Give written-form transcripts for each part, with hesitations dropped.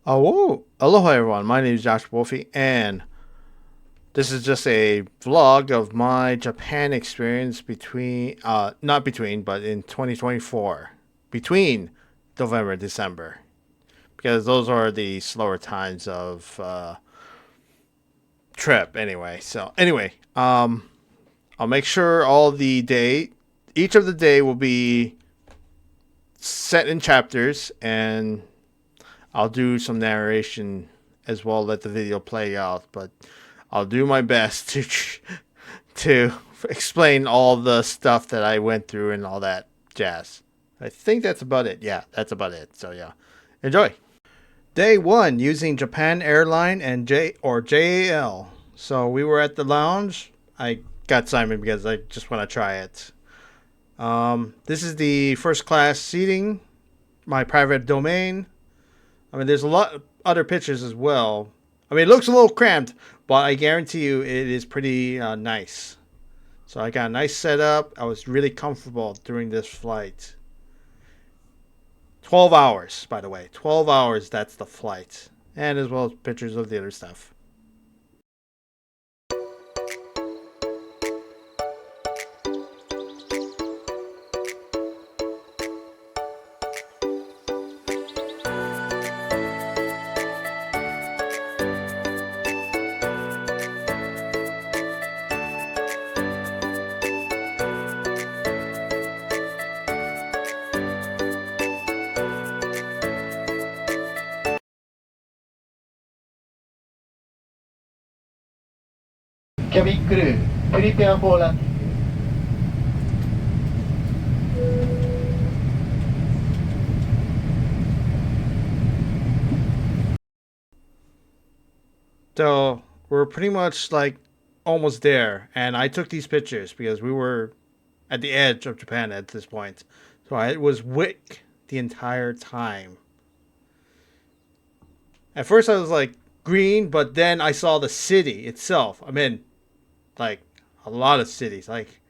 Oh, aloha everyone. My name is Josh Wolfy, and this is just a vlog of my Japan experience not between, but in 2024, between November and December, because those are the slower times of trip anyway. So anyway, I'll make sure each of the day will be set in chapters, and I'll do some narration as well. Let the video play out, but I'll do my best to explain all the stuff that I went through and all that jazz. I think that's about it. Yeah, that's about it. So yeah, enjoy. Day one using Japan Airline and JAL. So we were at the lounge. I got Simon because I just want to try it. This is the first class seating, my private domain. I mean, there's a lot of other pictures as well. I mean, it looks a little cramped, but I guarantee you it is pretty nice. So I got a nice setup. I was really comfortable during this flight. 12 hours, by the way. 12 hours, that's the flight. And as well as pictures of the other stuff. Cabin crew, prepare for landing. So we're pretty much like almost there. And I took these pictures because we were at the edge of Japan at this point. So I was awake the entire time. At first I was like green, but then I saw the city itself. I mean, like a lot of cities. Like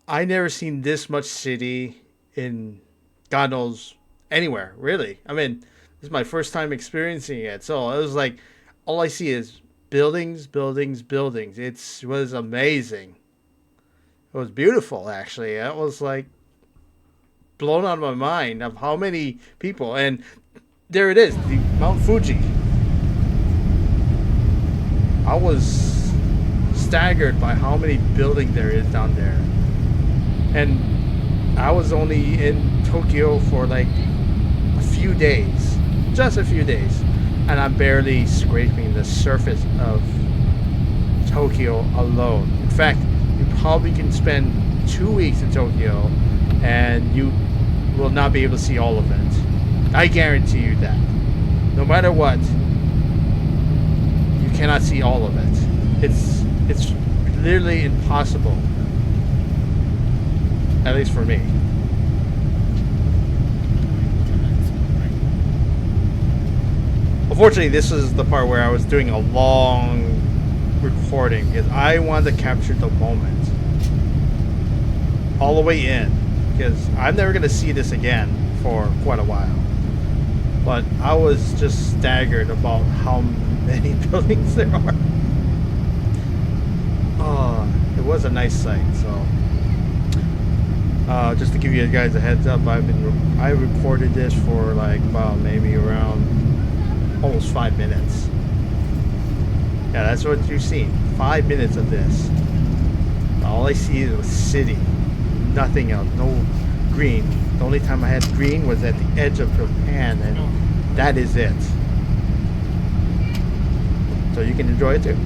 I never seen this much city in God knows anywhere, really. I mean, this is my first time experiencing it. So it was like all I see is buildings, buildings, buildings. It was amazing. It was beautiful actually. I was like blown out of my mind of how many people, and there it is, the Mount Fuji. I was staggered by how many buildings there is down there. And I was only in Tokyo for like a few days, just a few days, and I'm barely scraping the surface of Tokyo alone. In fact, you probably can spend 2 weeks in Tokyo and you will not be able to see all of it. I guarantee you that. No matter what, you cannot see all of it. It's literally impossible. At least for me. Unfortunately, this is the part where I was doing a long recording because I wanted to capture the moment all the way in, because I'm never going to see this again for quite a while. But I was just staggered about how many buildings there are. It was a nice sight. So just to give you guys a heads up, I recorded this for like about maybe around almost 5 minutes. Yeah, that's what you've seen. 5 minutes of this. All I see is a city, nothing else, no green. The only time I had green was at the edge of Japan, and that is it. So you can enjoy it too.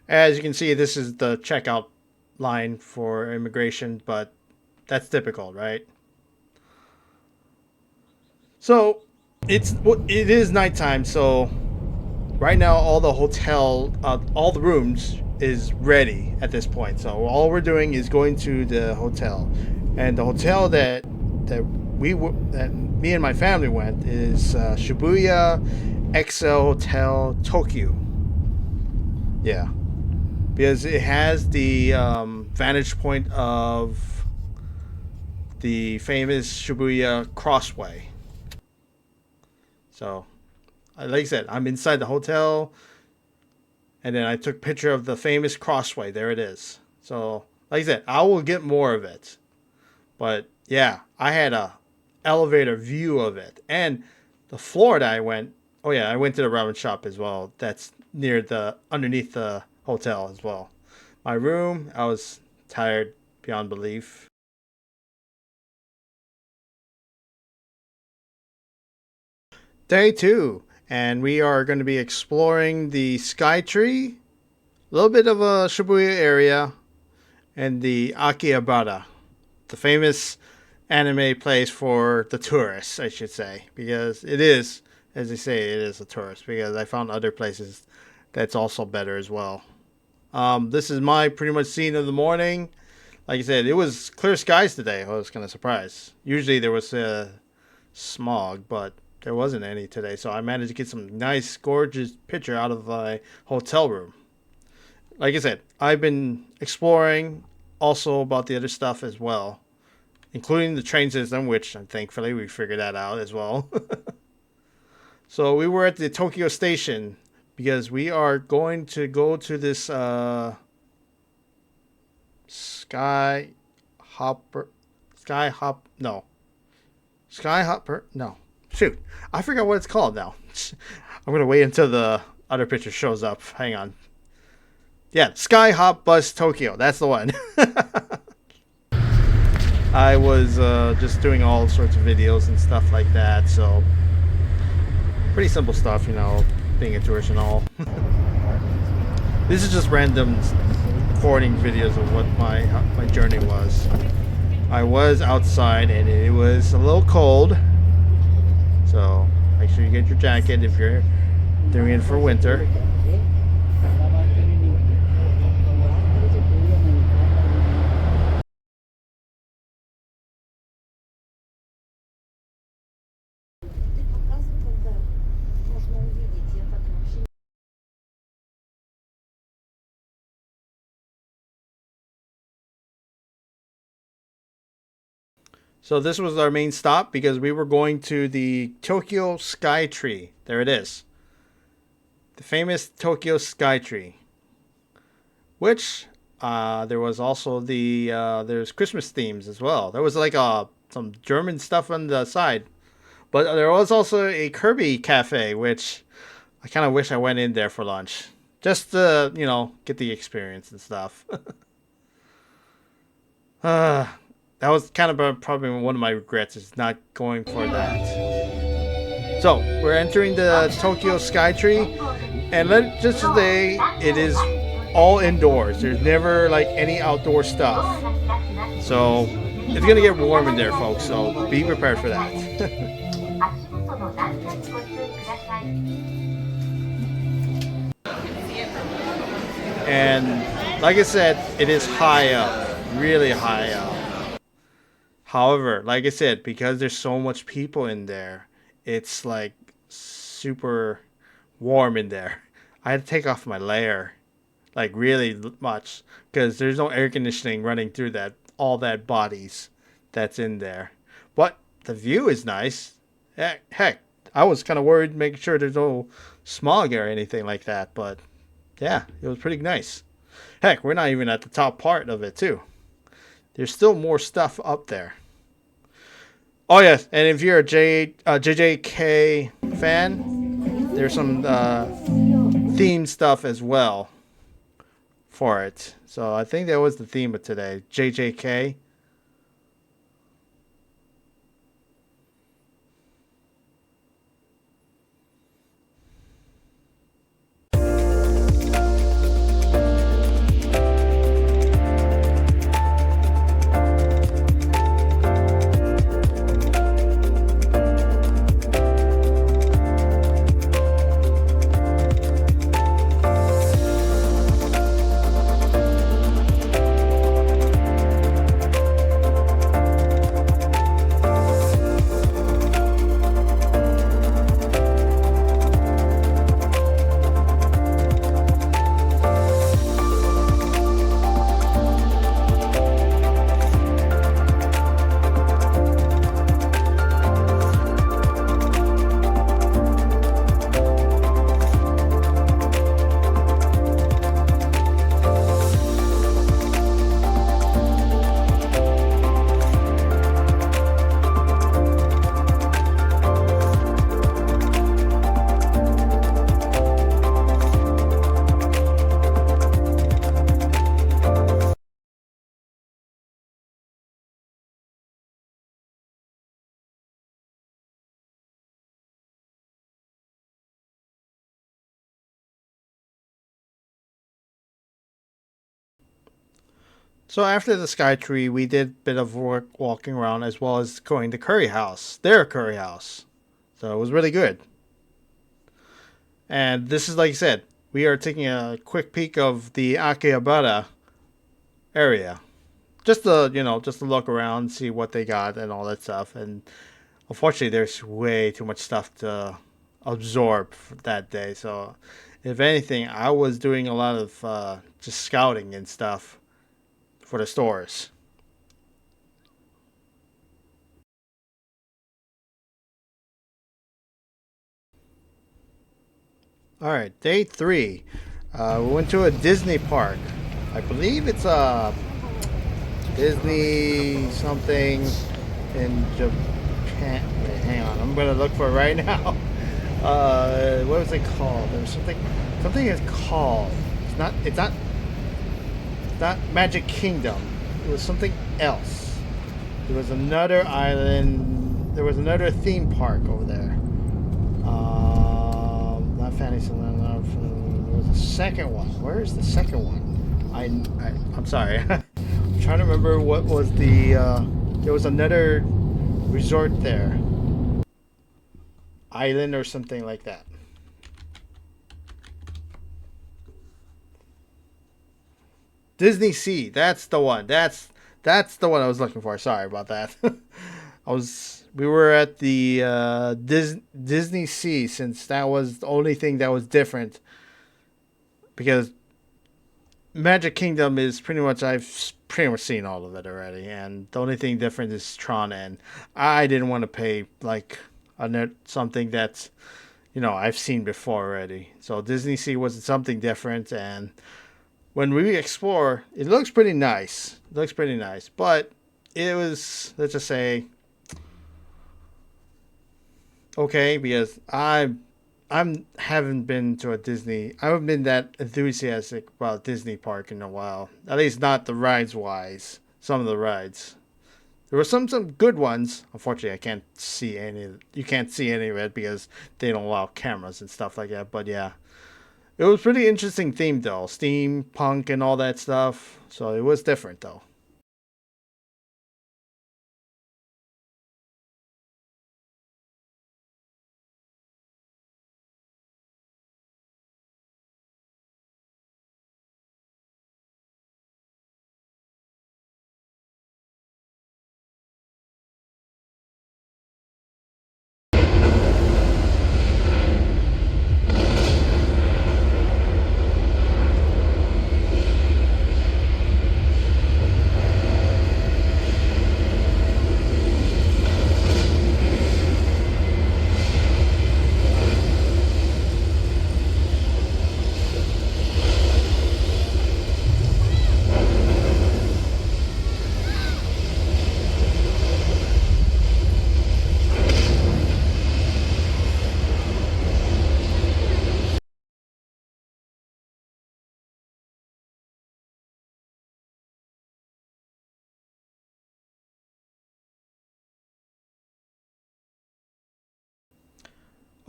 As you can see, this is the checkout line for immigration, but that's typical, right? So it is nighttime, so right now all the all the rooms is ready at this point. So all we're doing is going to the hotel, and the hotel that me and my family went is Shibuya XL Hotel Tokyo. Yeah, because it has the vantage point of the famous Shibuya Crossway. So, like I said, I'm inside the hotel, and then I took a picture of the famous Crossway. There it is. So, like I said, I will get more of it. But yeah, I had a elevator view of it, and the floor that I went. Oh yeah, I went to the ramen shop as well. That's near the underneath the hotel as well. My room, I was tired beyond belief. Day two, and we are going to be exploring the Skytree, a little bit of a Shibuya area, and the Akihabara, the famous anime place for the tourists, I should say, because it is, as they say, it is a tourist. Because I found other places that's also better as well. This is my pretty much scene of the morning. Like I said, it was clear skies today. I was kind of surprised. Usually there was smog, but there wasn't any today. So I managed to get some nice, gorgeous picture out of my hotel room. Like I said, I've been exploring also about the other stuff as well, including the train system, which thankfully we figured that out as well. So we were at the Tokyo station because we are going to go to this Sky Hopper, Sky Hop, no, Sky Hopper, no, shoot, I forgot what it's called now. I'm gonna wait until the other picture shows up. Hang on. Yeah, Sky Hop Bus Tokyo. That's the one. I was just doing all sorts of videos and stuff like that, so pretty simple stuff, being a tourist and all. This is just random recording videos of what my journey was. I was outside and it was a little cold, so make sure you get your jacket if you're doing it for winter. So this was our main stop because we were going to the Tokyo Skytree. There it is. The famous Tokyo Skytree. Which there was also there's Christmas themes as well. There was like some German stuff on the side. But there was also a Kirby cafe, which I kind of wish I went in there for lunch. Just to, get the experience and stuff. That was kind of probably one of my regrets is not going for that. So we're entering the Tokyo Skytree, and just today it is all indoors. There's never like any outdoor stuff. So it's gonna get warm in there, folks. So be prepared for that. And like I said, it is high up, really high up. However, like I said, because there's so much people in there, it's like super warm in there. I had to take off my layer, like really much, because there's no air conditioning running through all that bodies that's in there. But the view is nice. Heck, I was kind of worried making sure there's no smog or anything like that, but yeah, it was pretty nice. Heck, we're not even at the top part of it too. There's still more stuff up there. Oh yes, and if you're a JJK fan, there's some theme stuff as well for it. So I think that was the theme of today, JJK. So after the Sky Tree, we did a bit of work walking around as well as going to Curry House, their Curry House. So it was really good. And this is like I said, we are taking a quick peek of the Akihabara area. Just to, just to look around, see what they got and all that stuff. And unfortunately, there's way too much stuff to absorb for that day. So if anything, I was doing a lot of just scouting and stuff for the stores. All right, day 3. We went to a Disney park. I believe it's a Disney something in Japan. Wait, hang on. I'm gonna look for it right now. What was it called? There was something. Something is called. It's not. It's not. It's not Magic Kingdom. It was something else. There was another island. There was another theme park over there. Not Fantasyland. There was a second one. Where is the second one? I'm sorry. I'm trying to remember what was the. There was another resort there. Island or something like that. Disney Sea. That's the one. That's the one I was looking for. Sorry about that. We were at the Disney Sea since that was the only thing that was different because Magic Kingdom is pretty much I've pretty much seen all of it already, and the only thing different is Tron, and I didn't want to pay like something that's I've seen before already. So Disney Sea was something different, and when we explore, it looks pretty nice. It looks pretty nice, but it was, let's just say, okay, because I'm haven't been to a Disney. I haven't been that enthusiastic about Disney park in a while. At least not the rides wise. Some of the rides. There were some good ones. Unfortunately, I can't see any. You can't see any of it because they don't allow cameras and stuff like that. But yeah, it was pretty interesting theme though, steampunk and all that stuff. So it was different though.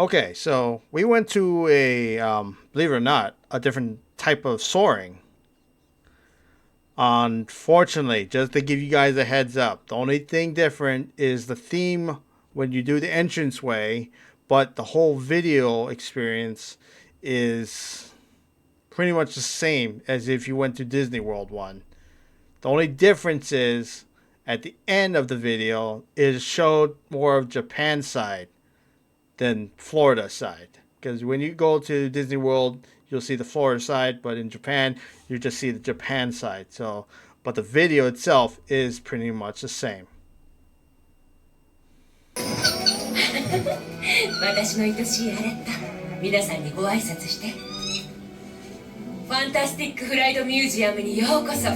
Okay, so we went to a, believe it or not, a different type of soaring. Unfortunately, just to give you guys a heads up, the only thing different is the theme when you do the entranceway, but the whole video experience is pretty much the same as if you went to Disney World one. The only difference is at the end of the video, it showed more of Japan side than Florida side. Because when you go to Disney World, you'll see the Florida side, but in Japan, you just see the Japan side. So, but the video itself is pretty much the same. 私の愛しいアレッタ、皆さんにご挨拶して。ファンタスティック・フライド・ミュージアムにようこそ。そ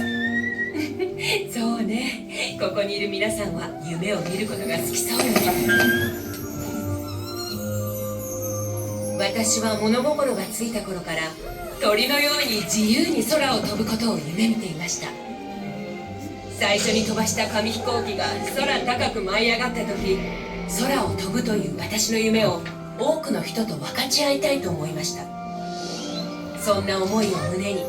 うね、ここにいる皆さんは夢を見ることが好きそうよね。私は物心がついた頃から鳥のように自由に空を飛ぶことを夢見ていました。最初に飛ばした紙飛行機が空高く舞い上がった時、空を飛ぶという私の夢を多くの人と分かち合いたいと思いました。そんな思いを胸に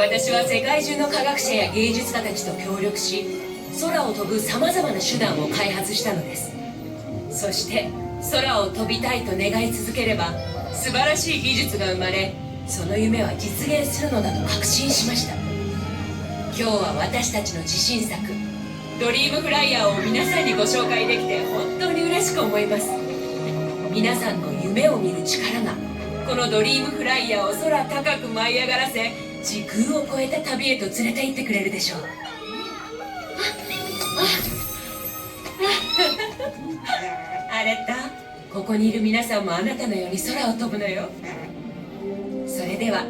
私は世界中の科学者や芸術家たちと協力し、空を飛ぶさまざまな手段を開発したのです。そして空を飛びたいと願い続ければ素晴らしい技術が生まれ、その夢は実現するのだと確信しました。今日は私たちの自信作ドリームフライヤーを皆さんにご紹介できて本当に嬉しく思います。皆さんの夢を見る力がこのドリームフライヤーを空高く舞い上がらせ、時空を超えた旅へと連れて行ってくれるでしょう。あれだ、ここにいる皆さんもあなたのように空を飛ぶのよ。それでは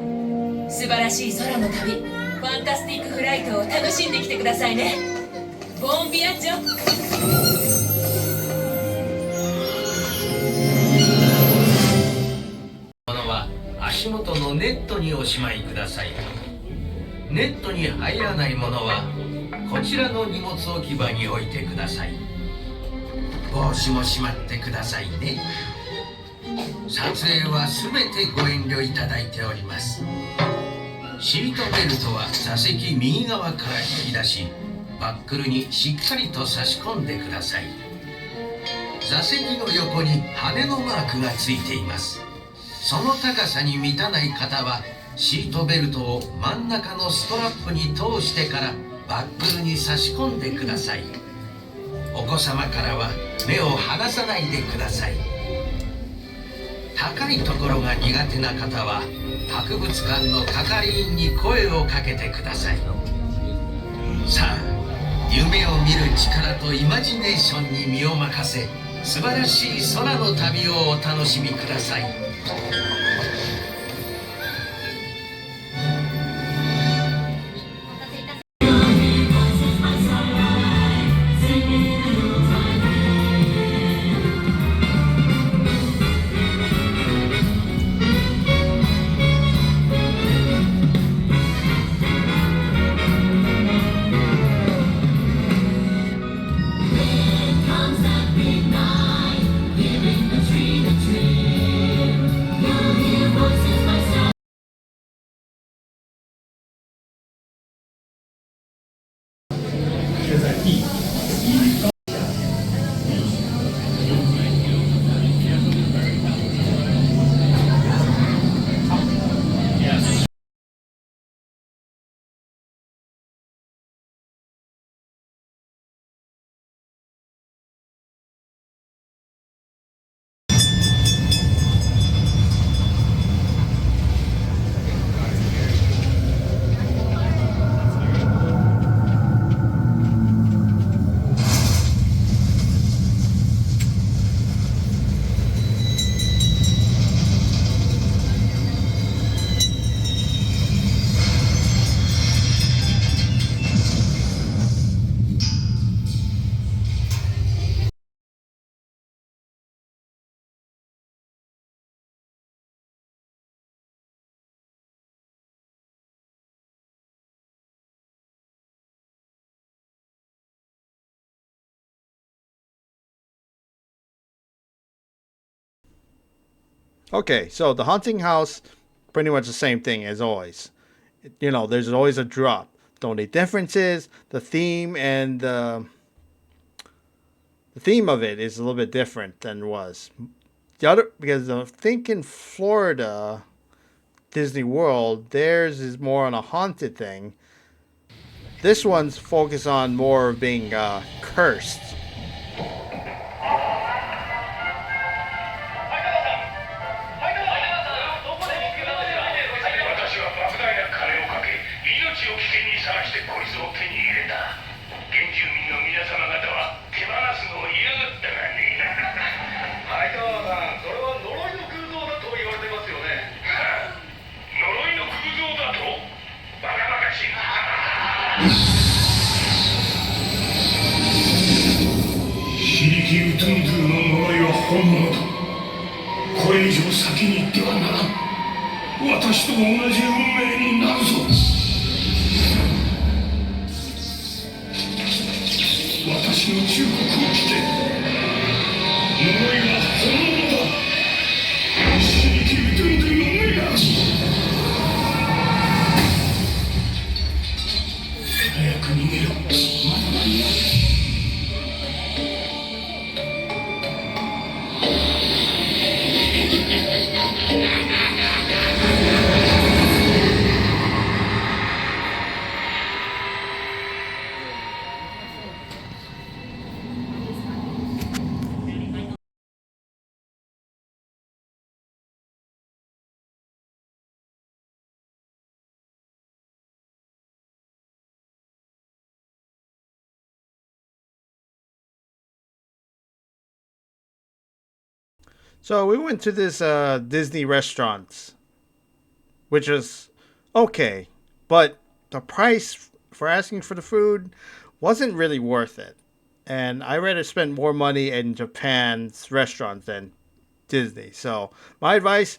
素晴らしい空の旅、ファンタスティックフライトを楽しんできてくださいね。ボンビアッチョ。ものは足元のネットにおしまいください。ネットに入らないものはこちらの荷物置き場に置いてください。帽子もしまってくださいね。撮影は全てご遠慮いただいております。シートベルトは座席右側から引き出し、バックルにしっかりと差し込んでください。座席の横に羽のマークがついています。その高さに満たない方はシートベルトを真ん中のストラップに通してからバックルに差し込んでください。お子様からは目を離さないでください。高いところが苦手な方は博物館の係員に声をかけてください。さあ、夢を見る力とイマジネーションに身を任せ、素晴らしい空の旅をお楽しみください。Okay, so the haunting house, pretty much the same thing as always. You know, there's always a drop. The only difference is the theme, and the theme of it is a little bit different than was the other, because I think in Florida, Disney World, theirs is more on a haunted thing. This one's focused on more of being cursed. 非力ウトゥンドゥの呪いは本物だ。これ以上先に行ってはならん。私と同じ運命になるぞ。私の忠告を聞け。呪いは本物だ。非力ウトゥンドゥの目が。So we went to this Disney restaurant, which was okay, but the price for asking for the food wasn't really worth it. And I rather spend more money in Japan's restaurants than Disney. So my advice: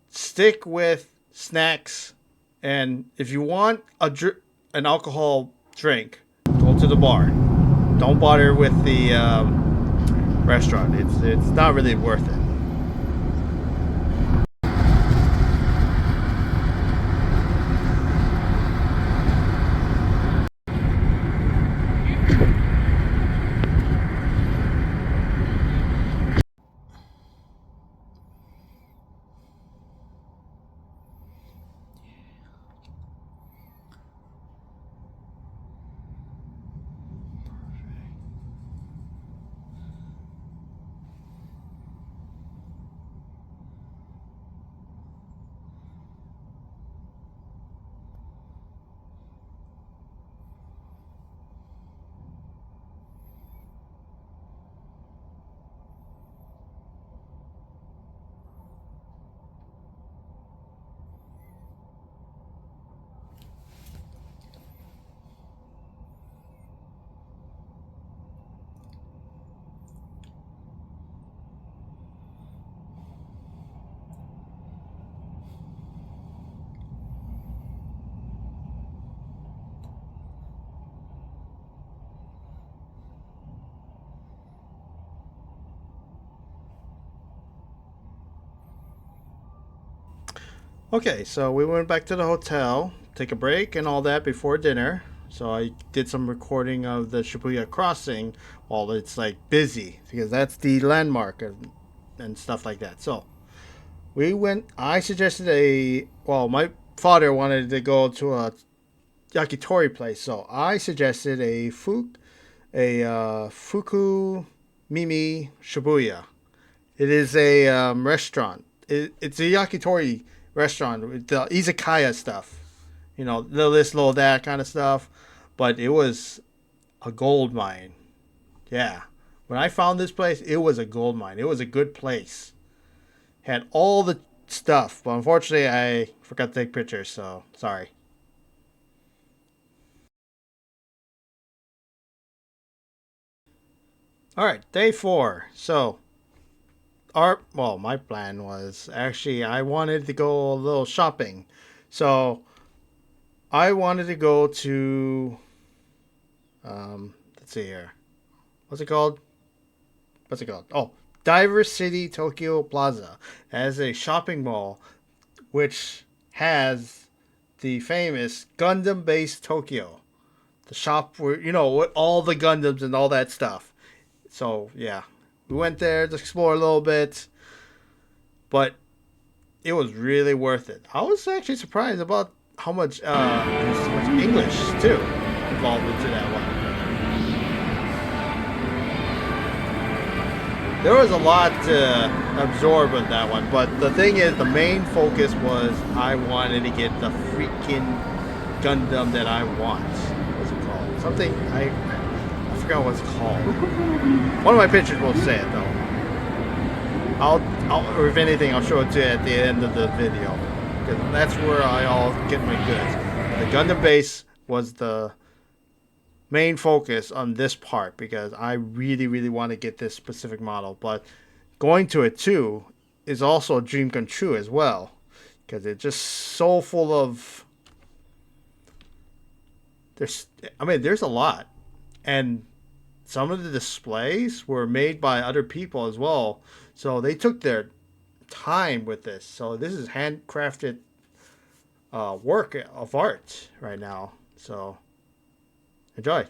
stick with snacks, and if you want an alcohol drink, go to the bar. Don't bother with the restaurant. It's not really worth it. Okay, so we went back to the hotel, take a break and all that before dinner. So I did some recording of the Shibuya crossing while it's like busy because that's the landmark and stuff like that. So we went. I suggested my father wanted to go to a yakitori place, so I suggested Fuku Mimi Shibuya. It is a restaurant. It's a yakitori restaurant with the izakaya stuff. You know, little this, little that kind of stuff. But it was a gold mine. Yeah. When I found this place, it was a gold mine. It was a good place. Had all the stuff. But unfortunately, I forgot to take pictures, so sorry. Alright, day 4. So, my plan was actually I wanted to go a little shopping. So, I wanted to go to let's see here. What's it called? Oh, Diver City Tokyo Plaza has a shopping mall which has the famous Gundam Base Tokyo. The shop where, with all the Gundams and all that stuff. So, yeah. We went there to explore a little bit, but it was really worth it. I was actually surprised about how much there's so much English too involved into that one. There was a lot to absorb in that one, but the thing is, the main focus was I wanted to get the freaking Gundam that I want. What's it called? Something I forgot what it's called. One of my pictures will say it though. Or if anything, I'll show it to you at the end of the video, because that's where I'll get my goods. The Gundam base was the main focus on this part because I really, really want to get this specific model. But going to it too is also a dream come true as well, because it's just so full of. There's a lot, and some of the displays were made by other people as well. So they took their time with this. So this is handcrafted work of art right now. So enjoy.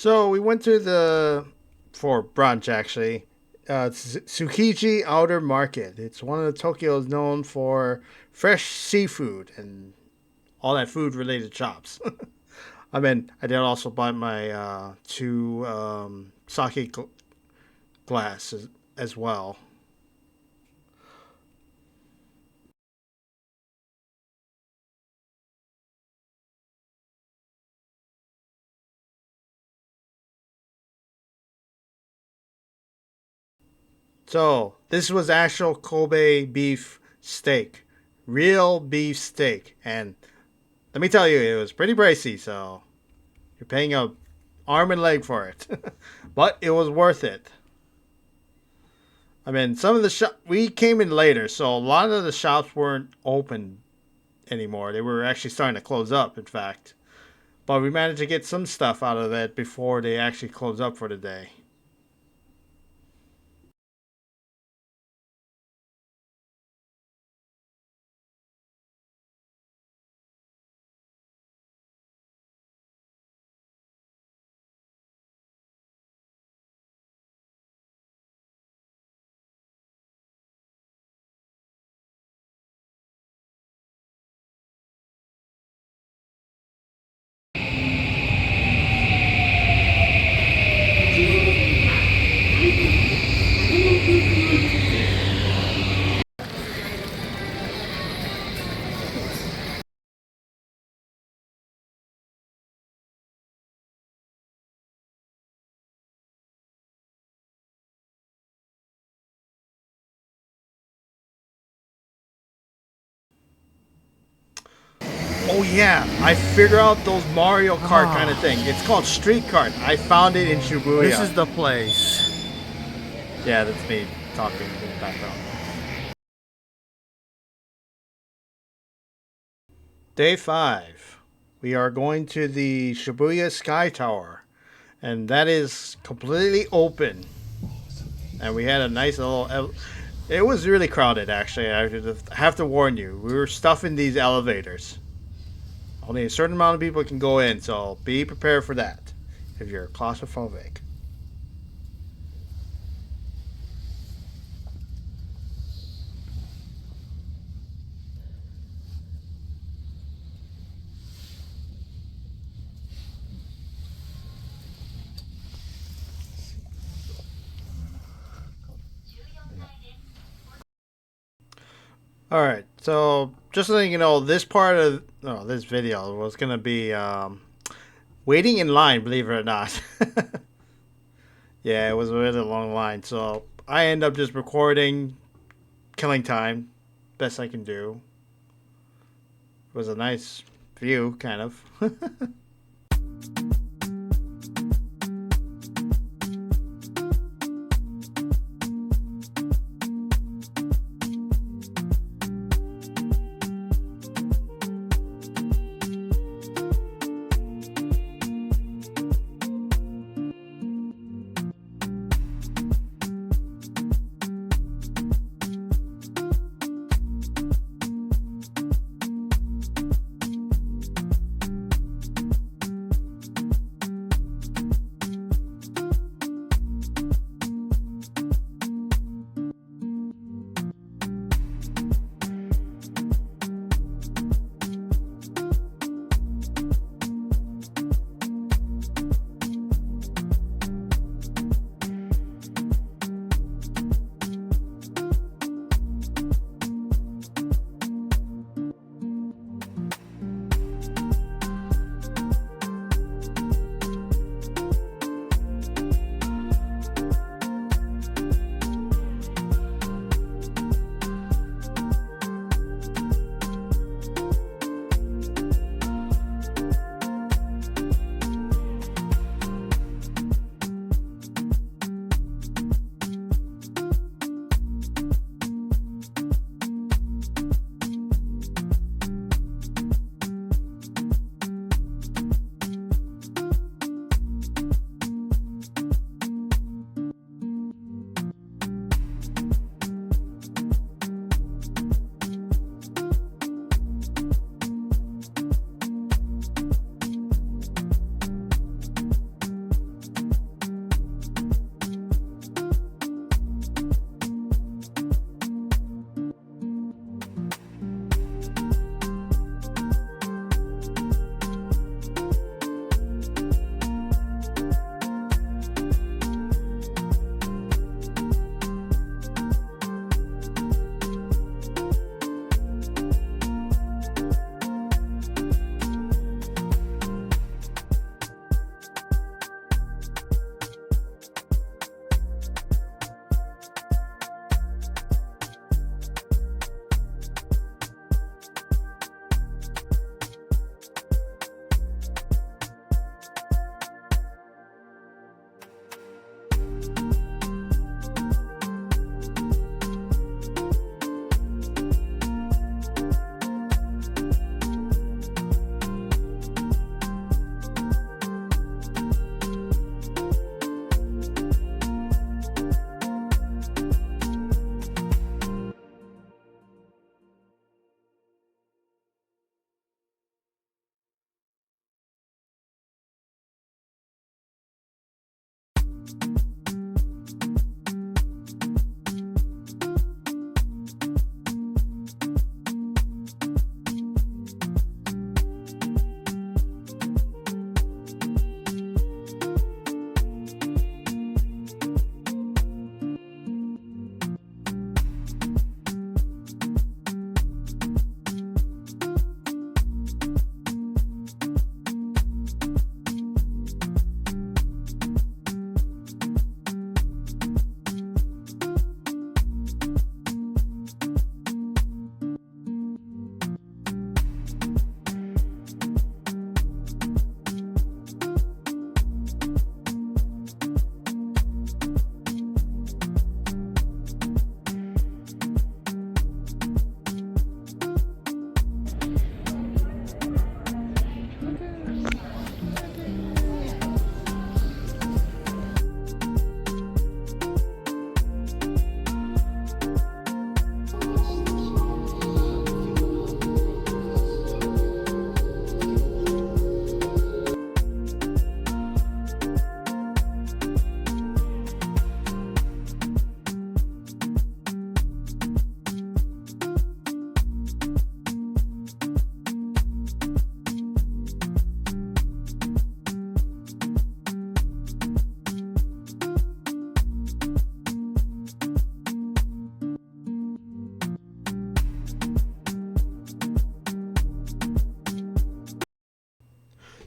So we went to for brunch actually. Tsukiji Outer Market. It's one of the Tokyo's known for fresh seafood and all that food related shops. I mean, I did also buy my two sake glasses as well. So this was actual Kobe beef steak, real beef steak, and let me tell you, it was pretty pricey. So you're paying a arm and leg for it, but it was worth it. I mean, some of the we came in later, so a lot of the shops weren't open anymore. They were actually starting to close up, in fact. But we managed to get some stuff out of it before they actually closed up for the day. Oh yeah, I figure out those Mario Kart kind of thing. It's called Street Kart. I found it in Shibuya. This is the place. Yeah, that's me talking in the background. Day 5. We are going to the Shibuya Sky Tower. And that is completely open. And we had a nice little... It was really crowded, actually. I have to warn you. We were stuffing these elevators. Only a certain amount of people can go in, so be prepared for that if you're claustrophobic. Alright, so just so you know, this part of this video was going to be waiting in line, believe it or not. Yeah, it was a really long line, so I end up just recording, killing time, best I can do. It was a nice view, kind of.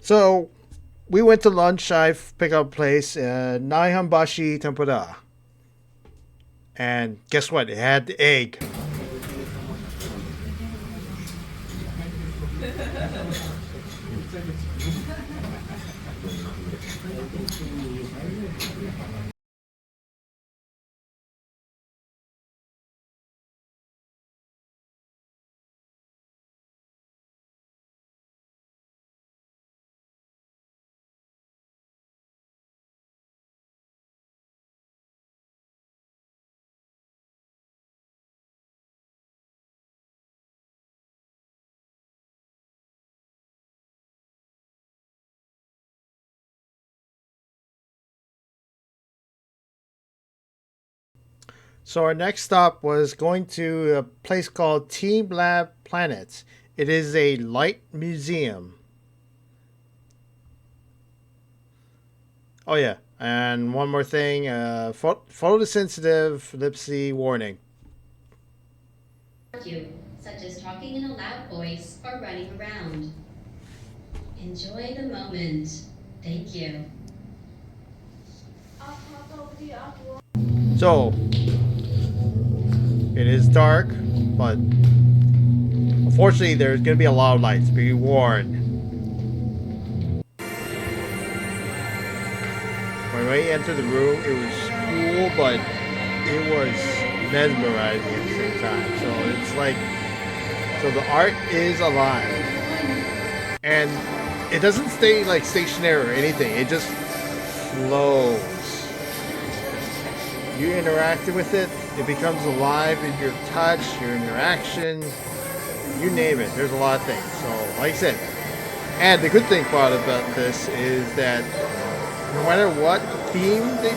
So we went to lunch. I picked up a place, Naihambashi Tempura. And guess what? It had the egg. So our next stop was going to a place called Team Lab Planets. It is a light museum. Oh yeah, and one more thing, photosensitive lipsy warning. Such as talking in a loud voice or running around. Enjoy the moment. Thank you. So it is dark, but unfortunately there's going to be a lot of lights. Be warned. When we entered the room, it was cool, but it was mesmerizing at the same time. So it's like, so the art is alive, and it doesn't stay like stationary or anything. It just flows. You interacted with it, it becomes alive in your touch, your interaction, you name it. There's a lot of things. So, like I said, and the good thing about this is that no matter what theme they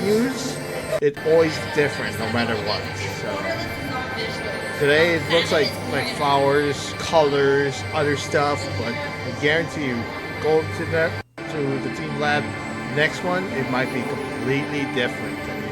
use, it's always different no matter what. So today it looks like flowers, colors, other stuff, but I guarantee you, go to the Team Lab next one, it might be completely different than you think.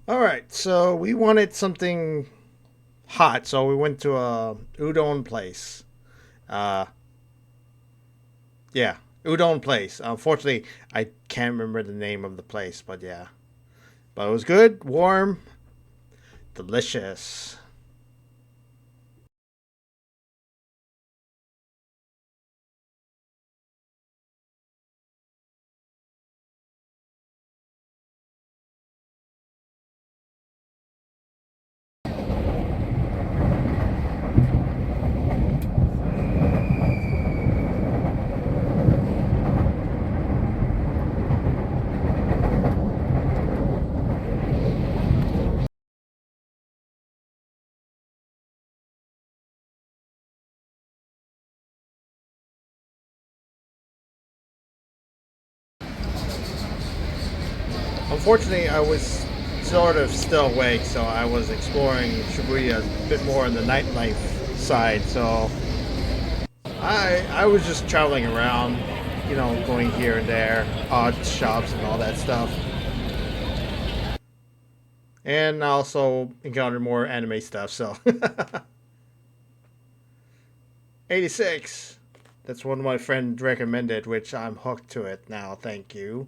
All right, so we wanted something hot, so we went to a udon place. Uh, yeah, udon place. Unfortunately, I can't remember the name of the place, but yeah, but it was good, warm, delicious. Unfortunately, I was sort of still awake, so I was exploring Shibuya a bit more on the nightlife side. So I was just traveling around, going here and there, odd shops and all that stuff. And I also encountered more anime stuff. So 86. That's one my friend recommended, which I'm hooked to it now. Thank you.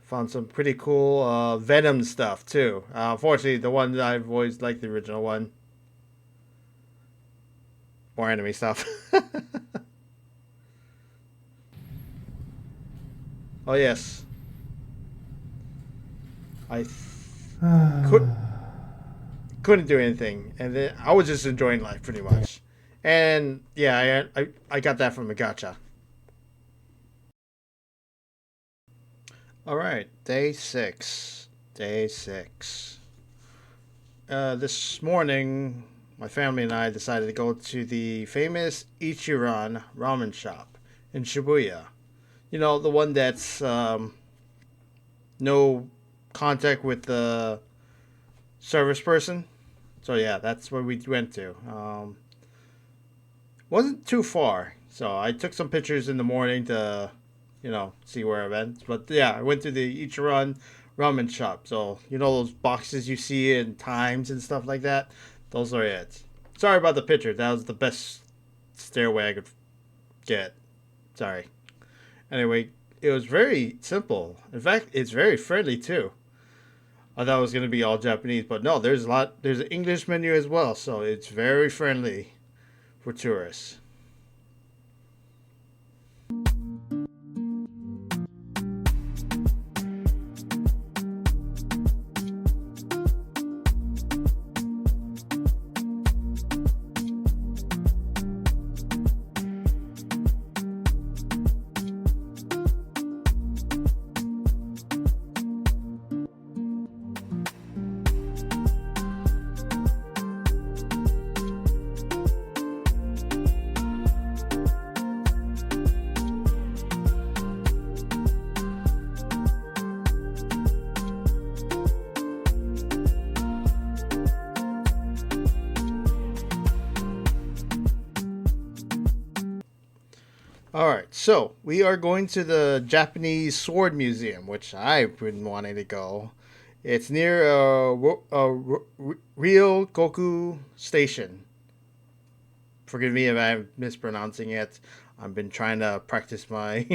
Found some pretty cool Venom stuff too. Unfortunately, the one that I've always liked the original one. More anime stuff. Oh yes, I could couldn't do anything, and then I was just enjoying life pretty much. And yeah, I got that from a gacha. All right, day six. Day six. This morning, my family and I decided to go to the famous Ichiran ramen shop in Shibuya. The one that's no contact with the service person. So yeah, that's where we went to. Wasn't too far, so I took some pictures in the morning to, see where I went. But yeah, I went to the Ichiran ramen shop. So those boxes you see in Times and stuff like that. Those are it. Sorry about the picture. That was the best stairway I could get. Sorry. Anyway, it was very simple. In fact, it's very friendly too. I thought it was gonna be all Japanese, but no, there's a lot. There's an English menu as well, so it's very friendly for tourists. All right, so we are going to the Japanese Sword Museum, which I've been wanting to go. It's near Ryogoku Station. Forgive me if I'm mispronouncing it. I've been trying to practice my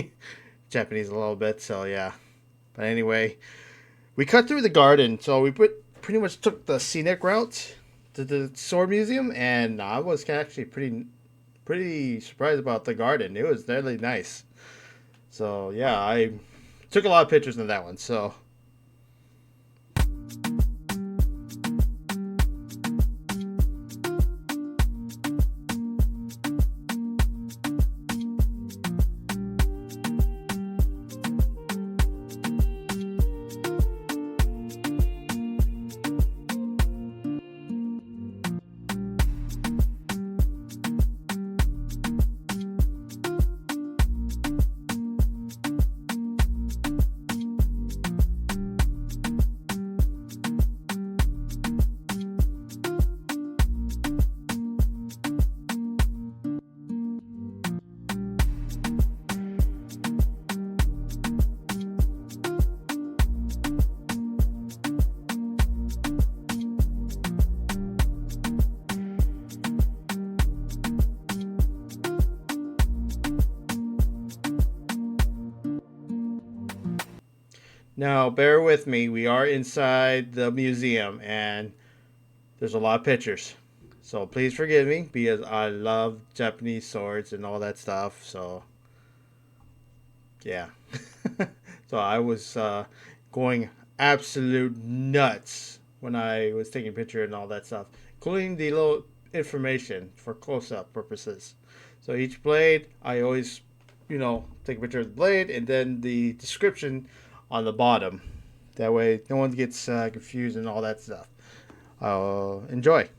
Japanese a little bit, so yeah. But anyway, we cut through the garden, so we pretty much took the scenic route to the Sword Museum, and I was actually pretty surprised about the garden. It was really nice. So yeah, I took a lot of pictures in that one. So Now, bear with me. We are inside the museum, and there's a lot of pictures. So please forgive me because I love Japanese swords and all that stuff. So, yeah. So I was going absolute nuts when I was taking picture and all that stuff, including the little information for close-up purposes. So each blade, I always, take a picture of the blade and then the description on the bottom. That way, no one gets confused and all that stuff. Enjoy.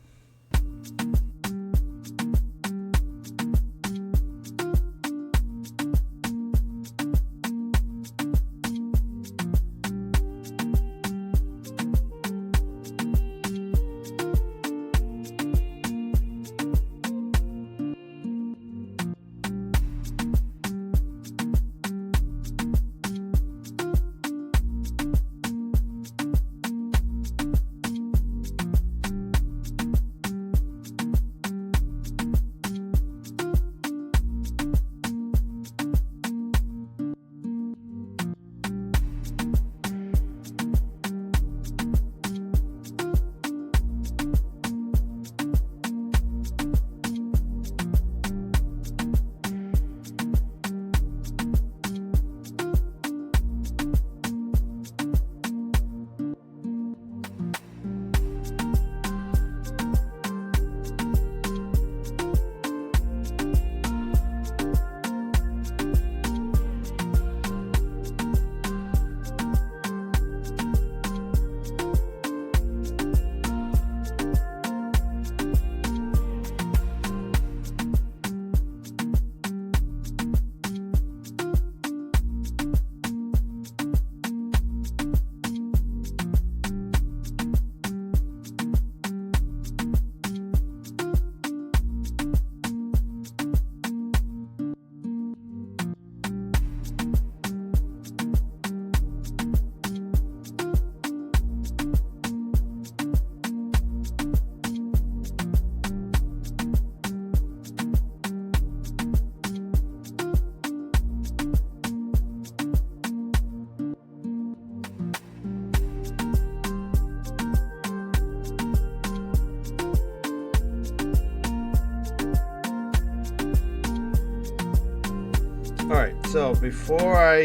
Alright, so before I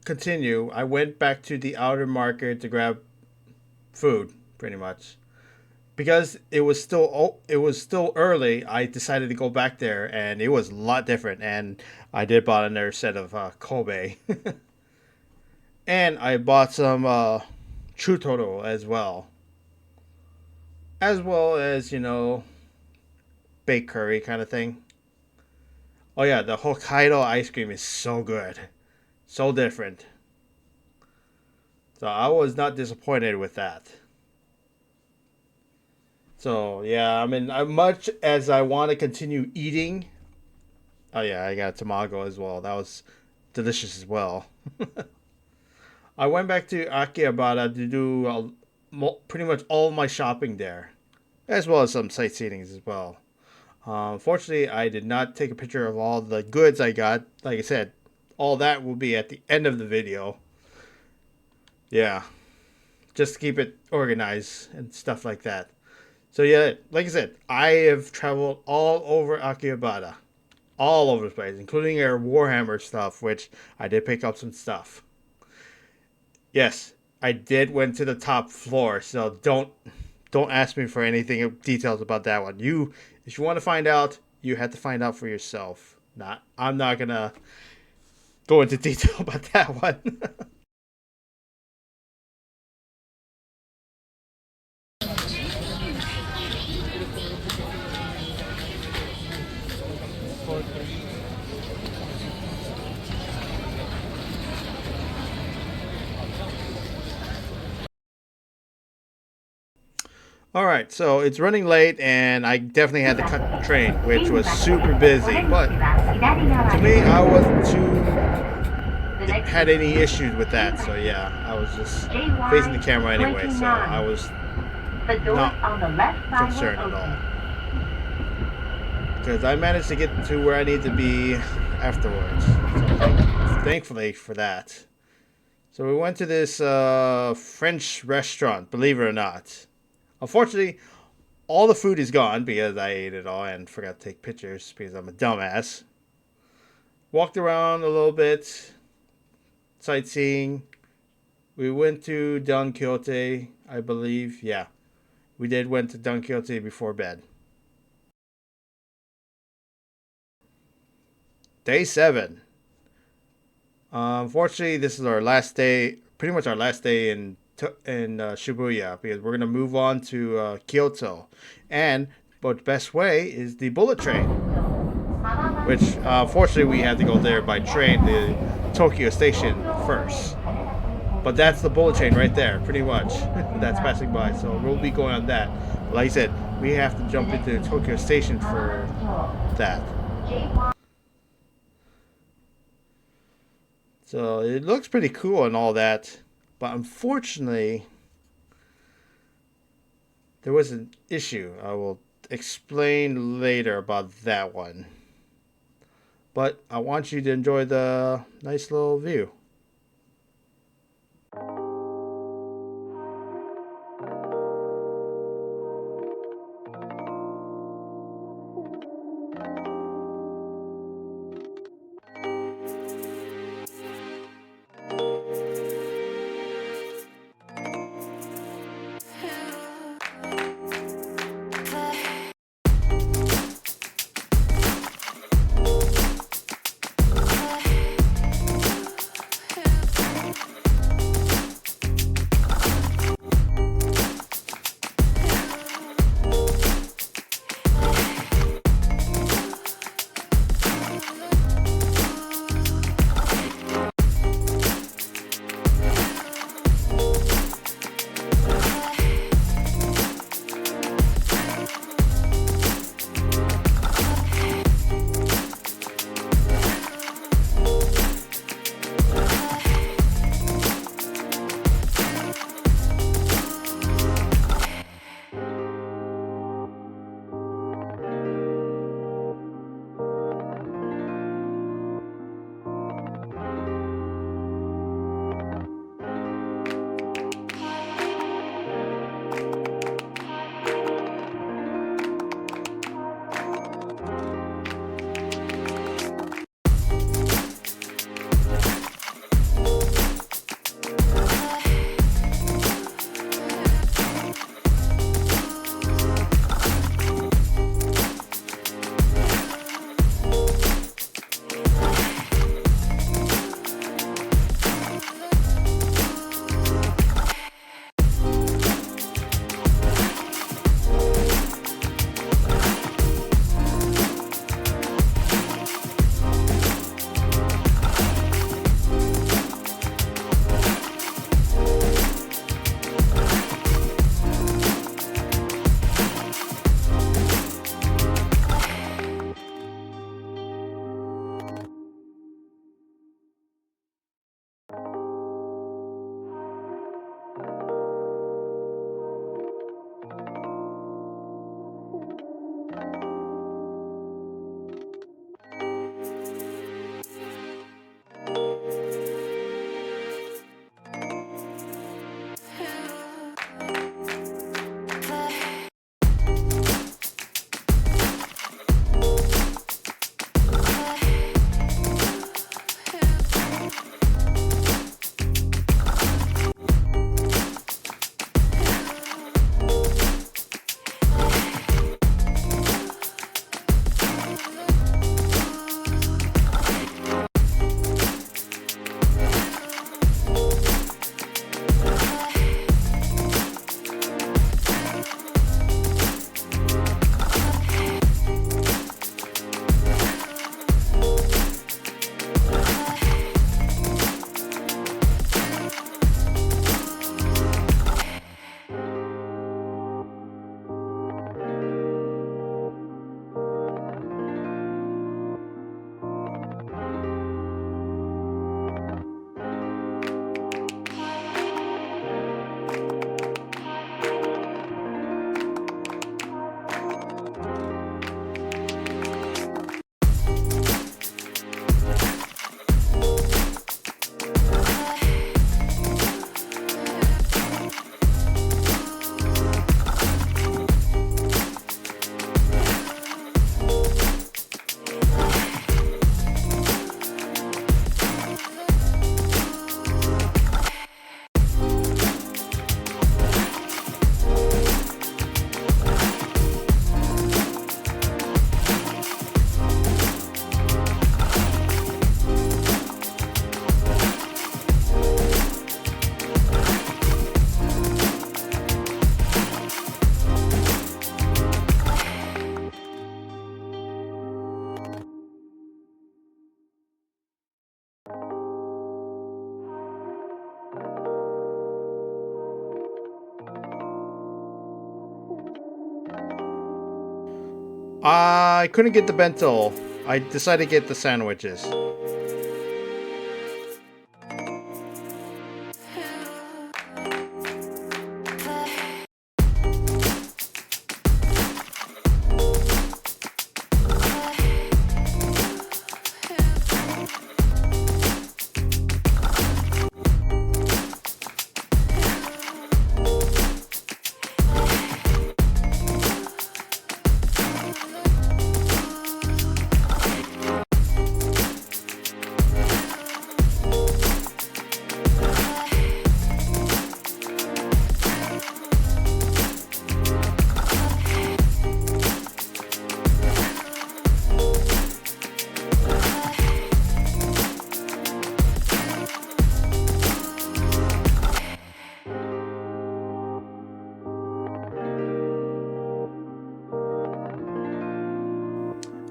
continue, I went back to the outer market to grab food, pretty much. Because it was still early, I decided to go back there, and it was a lot different, and I did buy another set of Kobe. And I bought some Chutoro as well. As well as, baked curry kind of thing. Oh yeah, the Hokkaido ice cream is so good. So different. So I was not disappointed with that. So yeah, I mean, as much as I want to continue eating. Oh yeah, I got tamago as well. That was delicious as well. I went back to Akihabara to do pretty much all my shopping there. As well as some sightseeing as well. Fortunately, I did not take a picture of all the goods I got. Like I said, all that will be at the end of the video. Yeah. Just to keep it organized and stuff like that. So yeah, like I said, I have traveled all over Akihabara. All over the place, including our Warhammer stuff, which I did pick up some stuff. Yes, I did went to the top floor, so don't ask me for anything details about that one. If you want to find out, you have to find out for yourself. I'm not gonna go into detail about that one. All right, so it's running late, and I definitely had to cut the train, which was super busy. But to me, I wasn't had any issues with that. So yeah, I was just facing the camera anyway, so I was not concerned at all because I managed to get to where I need to be afterwards. So thankfully for that. So we went to this French restaurant, believe it or not. Unfortunately, all the food is gone because I ate it all and forgot to take pictures because I'm a dumbass. Walked around a little bit, sightseeing. We went to Don Quixote, I believe. Yeah, we went to Don Quixote before bed. Day 7. Unfortunately, this is our last day, pretty much our last day in Shibuya, because we're gonna move on to Kyoto, but the best way is the bullet train, which unfortunately we had to go there by train to Tokyo Station first. But that's the bullet train right there, pretty much. That's passing by, so we'll be going on that. But like I said, we have to jump into Tokyo Station for that. So it looks pretty cool and all that, but unfortunately, there was an issue. I will explain later about that one. But I want you to enjoy the nice little view. I couldn't get the bento. I decided to get the sandwiches.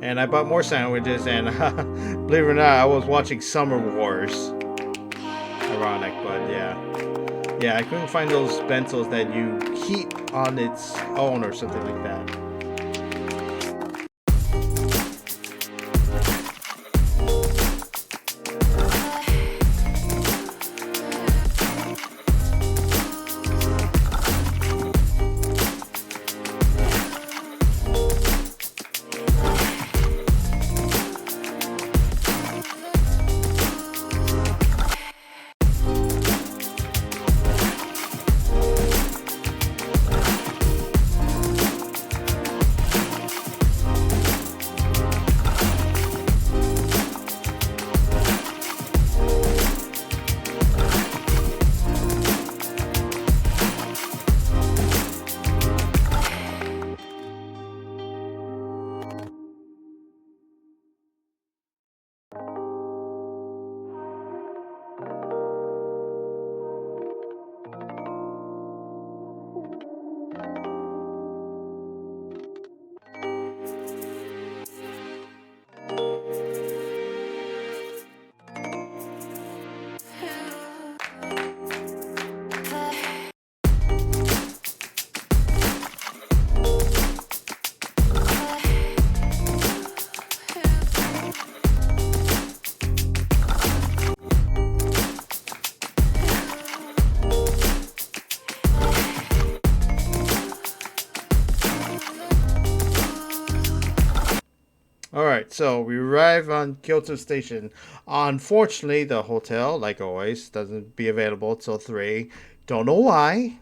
And I bought more sandwiches, and believe it or not, I was watching Summer Wars. Ironic, but yeah. Yeah, I couldn't find those bentos that you heat on its own or something like that. Alright, so we arrive on Kyoto Station. Unfortunately, the hotel, like always, doesn't be available till 3. Don't know why.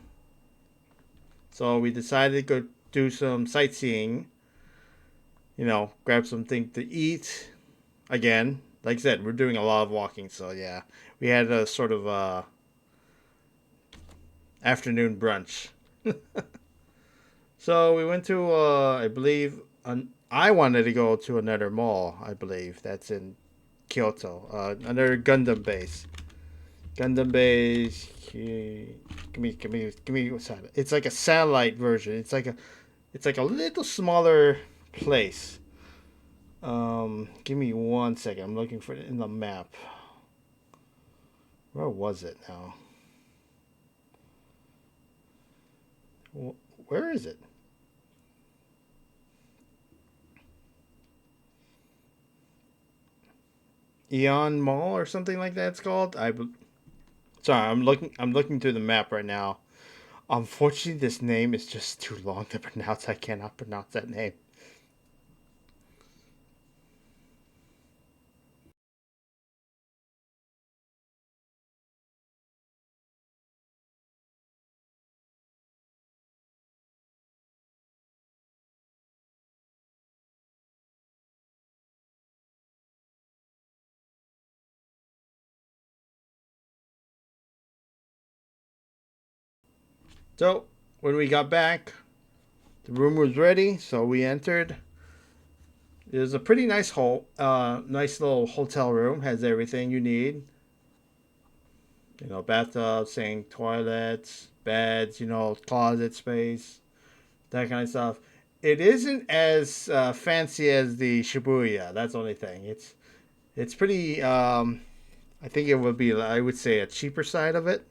So we decided to go do some sightseeing. You know, grab something to eat. Again, like I said, we're doing a lot of walking, so yeah. We had a sort of afternoon brunch. So we went to, I believe, I wanted to go to another mall, I believe. That's in Kyoto. Another Gundam base. Gundam base. Give me what's that? It's like a satellite version. It's like a little smaller place. Give me 1 second. I'm looking for it in the map. Where was it now? Where is it? Eon Mall or something like that. It's called. Sorry, I'm looking through the map right now. Unfortunately, this name is just too long to pronounce. I cannot pronounce that name. So when we got back, the room was ready, so we entered. It was a pretty nice nice little hotel room. Has everything you need. You know, bathtub, sink, toilets, beds. You know, closet space, that kind of stuff. It isn't as fancy as the Shibuya. That's the only thing. It's pretty. I think it would be. I would say a cheaper side of it.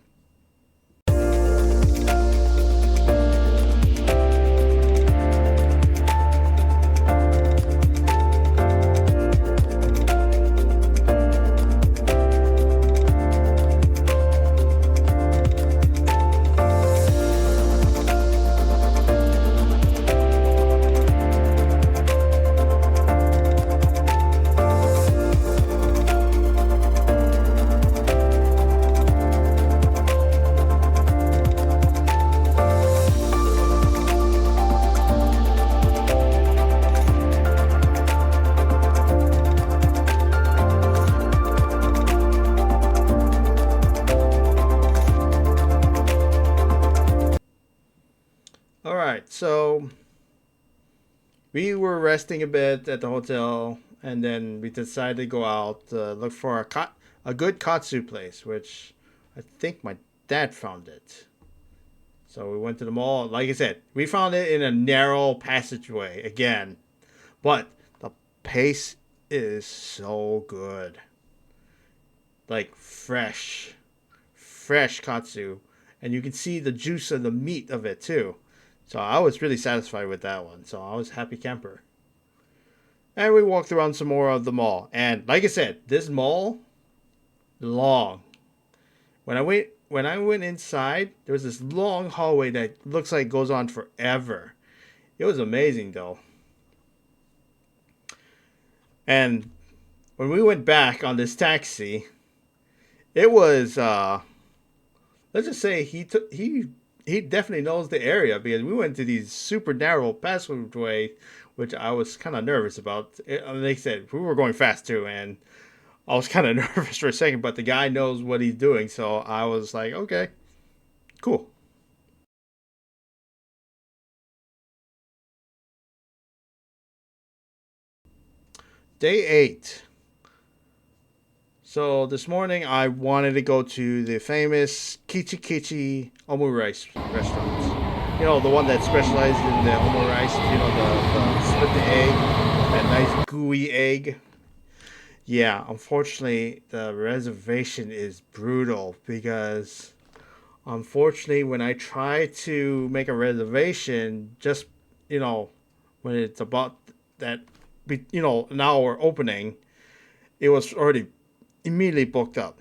All right, so we were resting a bit at the hotel, and then we decided to go out, look for a good katsu place, which I think my dad found it. So we went to the mall. Like I said, we found it in a narrow passageway again, but the pace is so good. Like fresh katsu, and you can see the juice of the meat of it too. So I was really satisfied with that one. So I was happy camper. And we walked around some more of the mall. And like I said, this mall long. When I went inside, there was this long hallway that looks like it goes on forever. It was amazing though. And when we went back on this taxi, it was let's just say he definitely knows the area because we went to these super narrow passageway, which I was kind of nervous about. Like I said, we were going fast too, and I was kind of nervous for a second. But the guy knows what he's doing, so I was like, okay, cool. Day 8. So this morning I wanted to go to the famous Kichi Kichi Omurice restaurant. You know, the one that specializes in the omurice, you know, the split the egg, that nice gooey egg. Yeah, unfortunately the reservation is brutal because unfortunately when I try to make a reservation just, you know, when it's about that, an hour opening, it was already immediately booked up.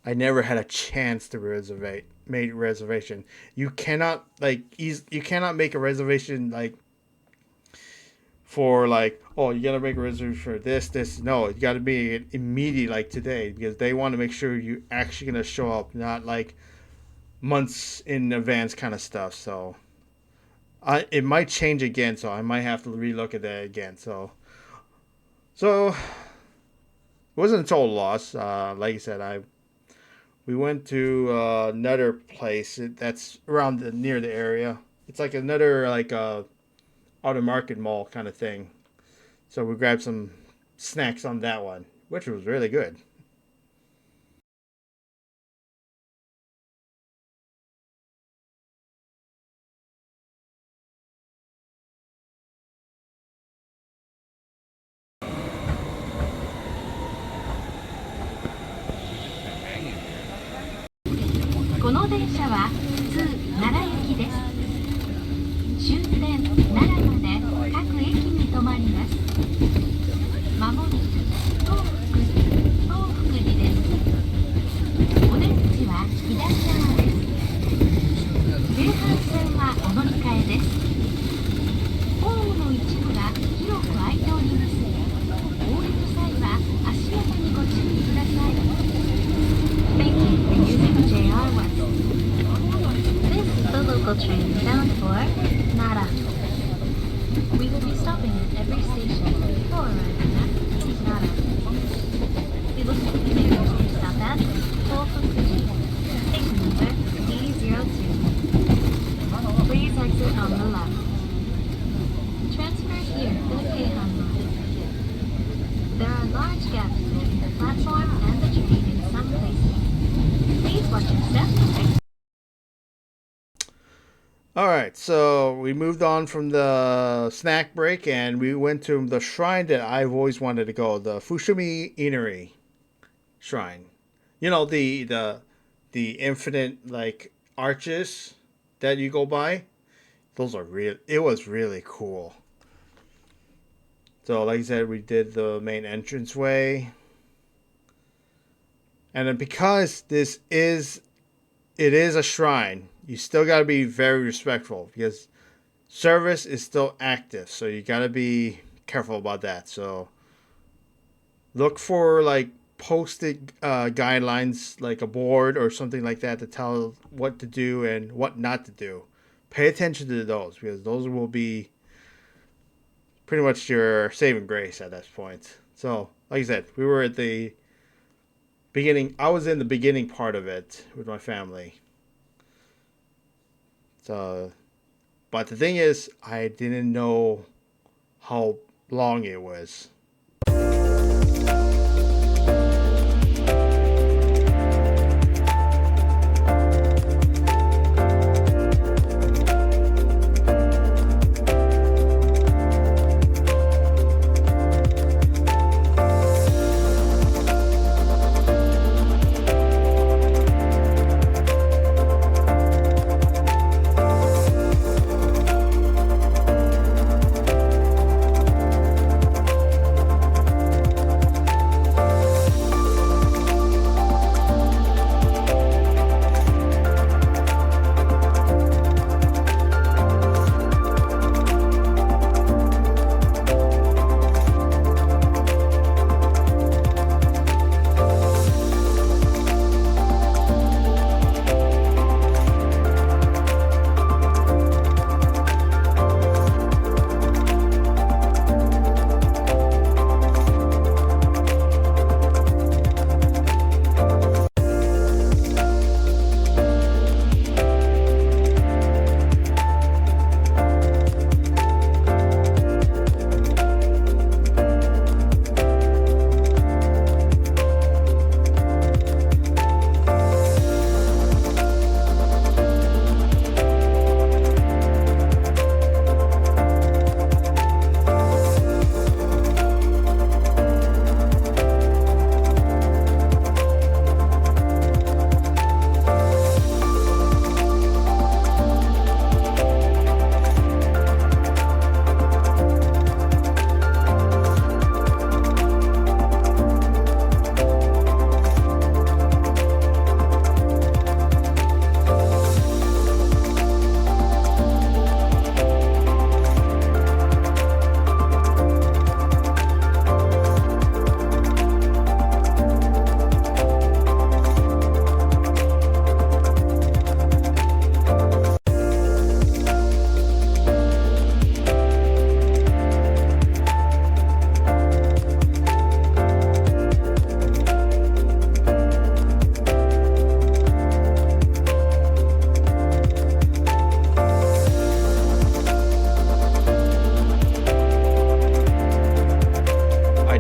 I never had a chance to reservate made reservation. You cannot you cannot make a reservation like for like, oh, you gotta make a reservation for this. No, you gotta be immediate like today because they want to make sure you actually gonna show up, not like months in advance kind of stuff. So it might change again, so I might have to relook at that again. So it wasn't a total loss. Like I said, we went to another place that's around near the area. It's like another like outer market mall kind of thing. So we grabbed some snacks on that one, which was really good. All right, so we moved on from the snack break and we went to the shrine that I've always wanted to go, the Fushimi Inari Shrine. You know the infinite like arches that you go by. Those are real. It was really cool. So like I said, we did the main entranceway, and then because it is a shrine, you still got to be very respectful because service is still active. So you got to be careful about that. So look for like posted guidelines, like a board or something like that, to tell what to do and what not to do. Pay attention to those because those will be pretty much your saving grace at that point. So, like I said, we were at the beginning. I was in the beginning part of it with my family. So But the thing is, I didn't know how long it was.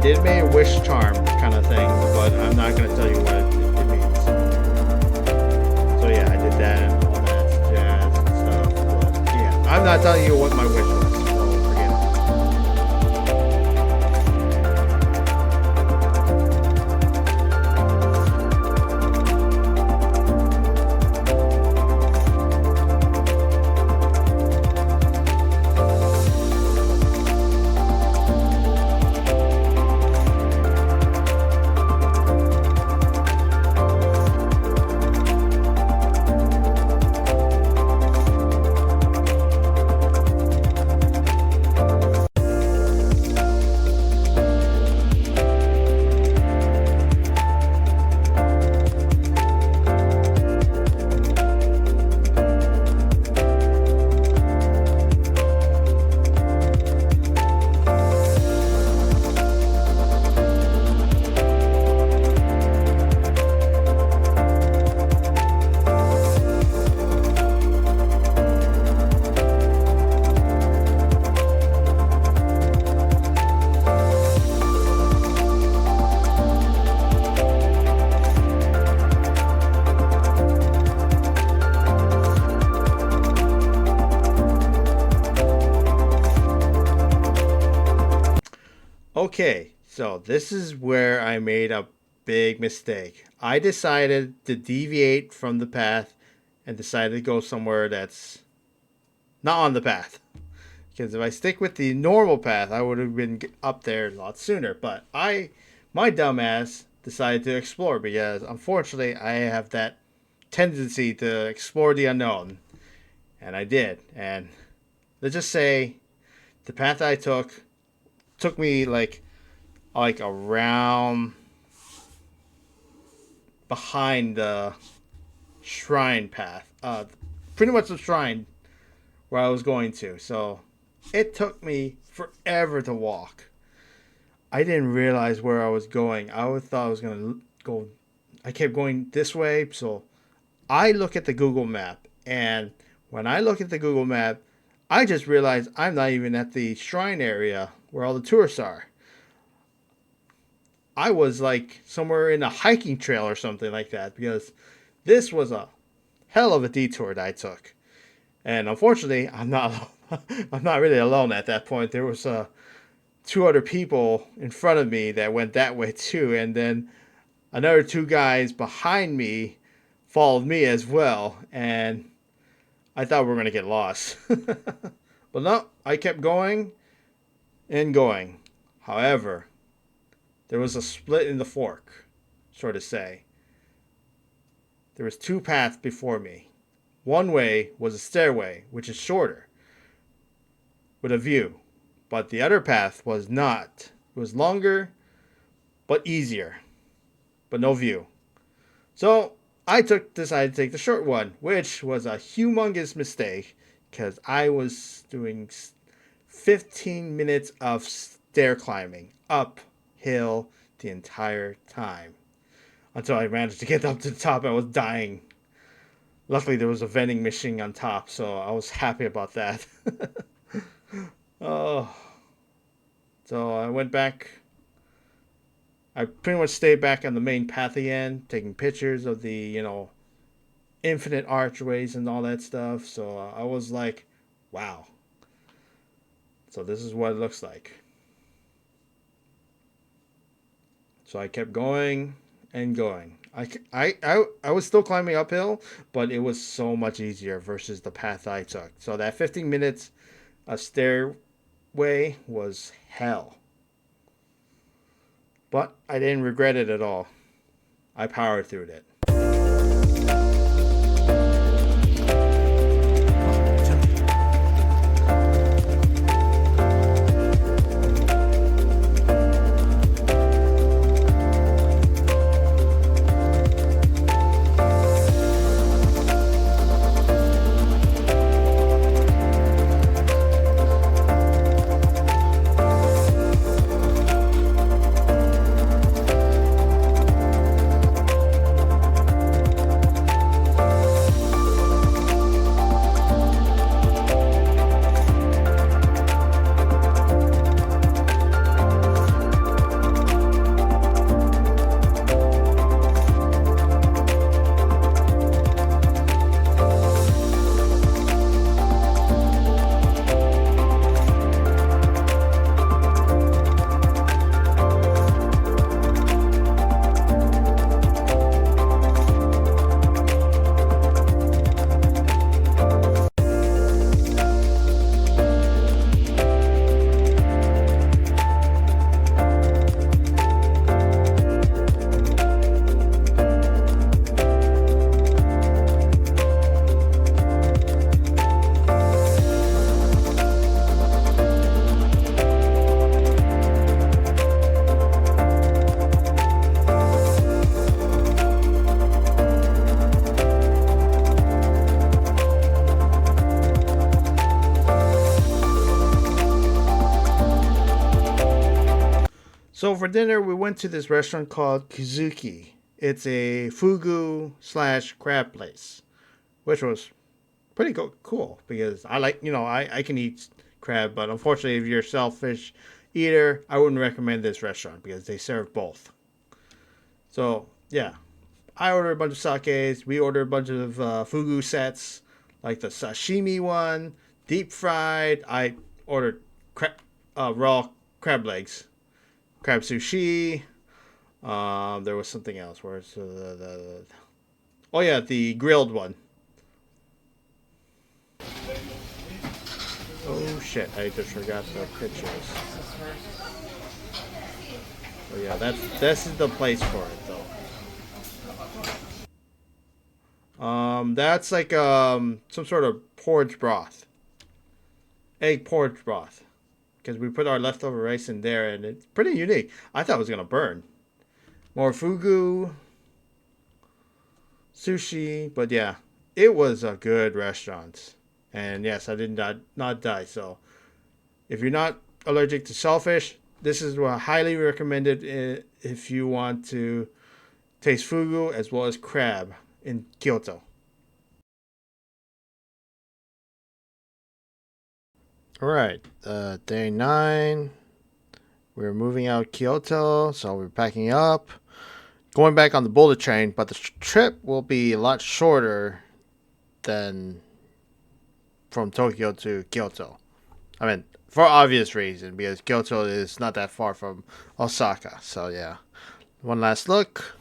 Did make a wish charm kind of thing, but I'm not going to tell you what it means. So yeah, I did that and all that jazz and stuff. But yeah, I'm not telling you what my wish was, so forget it. Okay, so this is where I made a big mistake. I decided to deviate from the path and decided to go somewhere that's not on the path. Because if I stick with the normal path, I would have been up there a lot sooner. But my dumbass, decided to explore because unfortunately I have that tendency to explore the unknown. And I did. And let's just say the path I took me like around behind the shrine path. Pretty much the shrine where I was going to. So it took me forever to walk. I didn't realize where I was going. I always thought I was going to go. I kept going this way. So I look at the Google map. And when I look at the Google map, I just realized I'm not even at the shrine area where all the tourists are. I was like somewhere in a hiking trail or something like that because this was a hell of a detour that I took. And unfortunately, I'm not really alone at that point. There was two other people in front of me that went that way too, and then another two guys behind me followed me as well, and I thought we were going to get lost. But no, I kept going and going. However, there was a split in the fork, so to say. There was two paths before me. One way was a stairway, which is shorter, with a view. But the other path was not. It was longer, but easier, but no view. So I decided to take the short one, which was a humongous mistake because I was doing 15 minutes of stair climbing uphill the entire time until I managed to get up to the top. I was dying. Luckily, there was a vending machine on top, so I was happy about that. Oh, so I went back. I pretty much stayed back on the main path again, taking pictures of the, infinite archways and all that stuff. So I was like, wow. So this is what it looks like. So I kept going and going. I was still climbing uphill, but it was so much easier versus the path I took. So that 15 minutes of stairway was hell. But I didn't regret it at all. I powered through it. So for dinner, we went to this restaurant called Kizuki. It's a fugu slash crab place, which was pretty cool because I like, I can eat crab, but unfortunately, if you're a selfish eater, I wouldn't recommend this restaurant because they serve both. So yeah, I ordered a bunch of sakes. We ordered a bunch of fugu sets, like the sashimi one, deep fried. I ordered raw crab legs, crab sushi. There was something else. Where's oh yeah, the grilled one. Oh shit! I just forgot the pictures. Oh yeah, this is the place for it though. That's like some sort of porridge broth, egg porridge broth, because we put our leftover rice in there, and it's pretty unique. I thought it was gonna burn. More fugu, sushi, but yeah, it was a good restaurant. And yes, I did not die. So if you're not allergic to shellfish, this is what I highly recommend it if you want to taste fugu as well as crab in Kyoto. All right, day 9. We're moving out Kyoto, so we're packing up, going back on the bullet train. But the trip will be a lot shorter than from Tokyo to Kyoto. I mean, for obvious reason, because Kyoto is not that far from Osaka. So yeah, one last look.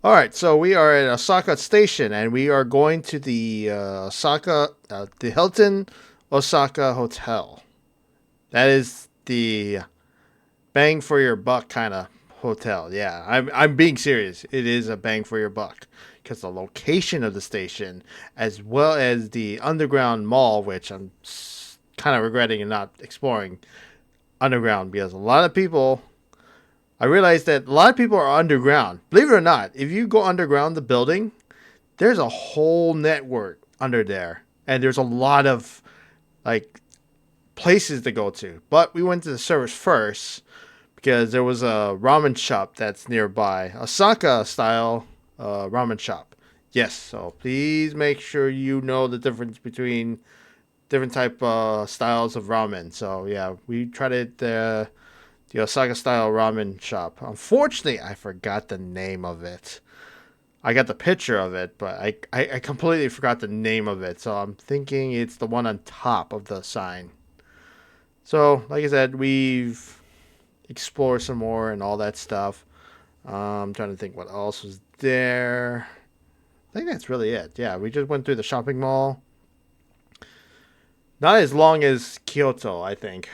All right, so we are at Osaka Station, and we are going to the the Hilton Osaka Hotel. That is the bang for your buck kind of hotel. Yeah, I'm being serious. It is a bang for your buck because the location of the station, as well as the underground mall, which I'm kind of regretting not exploring underground because a lot of people. I realized that a lot of people are underground. Believe it or not, if you go underground the building, there's a whole network under there, and there's a lot of like places to go to. But we went to the service first because there was a ramen shop that's nearby, Osaka style ramen shop. Yes, so please make sure you know the difference between different type styles of ramen. So yeah, we tried it the Osaka style ramen shop. Unfortunately, I forgot the name of it. I got the picture of it, but I completely forgot the name of it. So I'm thinking it's the one on top of the sign. So, like I said, we've explored some more and all that stuff. I'm trying to think what else was there. I think that's really it. Yeah, we just went through the shopping mall. Not as long as Kyoto, I think.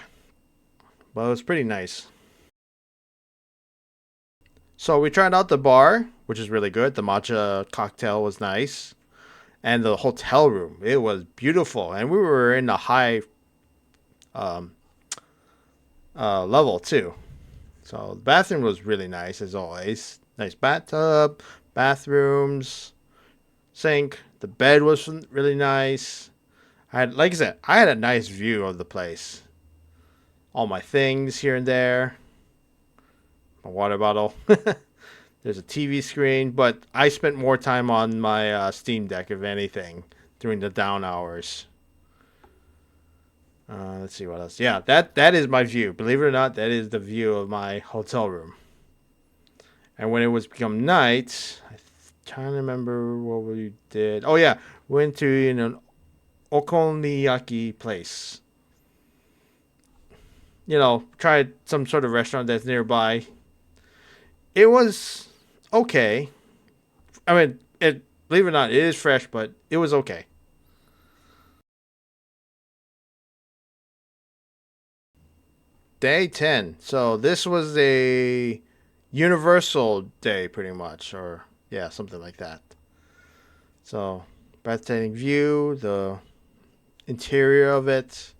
But it was pretty nice. So we tried out the bar, which is really good. The matcha cocktail was nice. And the hotel room, it was beautiful. And we were in the high um, level too. So the bathroom was really nice as always. Nice bathtub, bathrooms, sink. The bed was really nice. I had, like I said, I had a nice view of the place. All my things here and there. My water bottle. There's a TV screen, but I spent more time on my Steam Deck, if anything, during the down hours. Let's see what else. Yeah, that is my view. Believe it or not, that is the view of my hotel room. And when it was become night, I'm trying to remember what we did. Oh yeah, we went to an okonomiyaki place. Tried some sort of restaurant that's nearby. It was okay. I mean, believe it or not, it is fresh, but it was okay. Day 10. So this was a universal day, pretty much, or yeah, something like that. So, breathtaking view, the interior of it.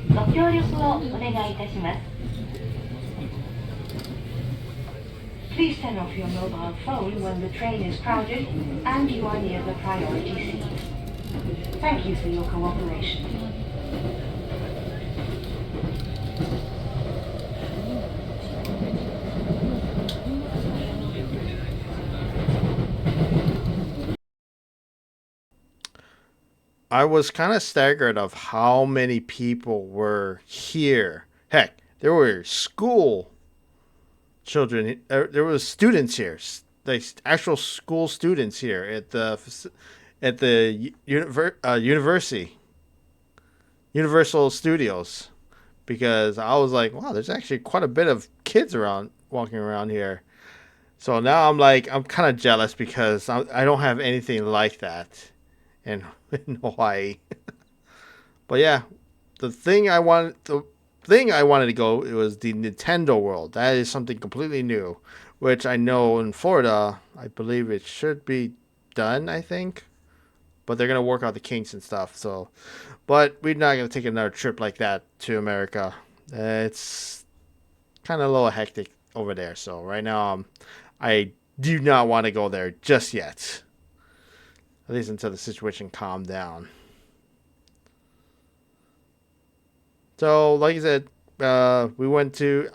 ご協力をお願いいたします。 Please turn off your mobile phone when the train is crowded and you are near the priority seats. Thank you for your cooperation. I was kind of staggered of how many people were here. Heck, there were school children. There was students here, like actual school students here at the university, Universal Studios, because I was like, wow, there's actually quite a bit of kids around walking around here. So now I'm kind of jealous because I don't have anything like that in, in Hawaii. But yeah, the thing I wanted to go, it was the Nintendo World. That is something completely new, which I know in Florida, I believe it should be done, I think. But they're gonna work out the kinks and stuff. So, but we're not gonna take another trip like that to America. It's kind of a little hectic over there. So right now, I do not want to go there just yet. At least until the situation calmed down. So, like I said, we went to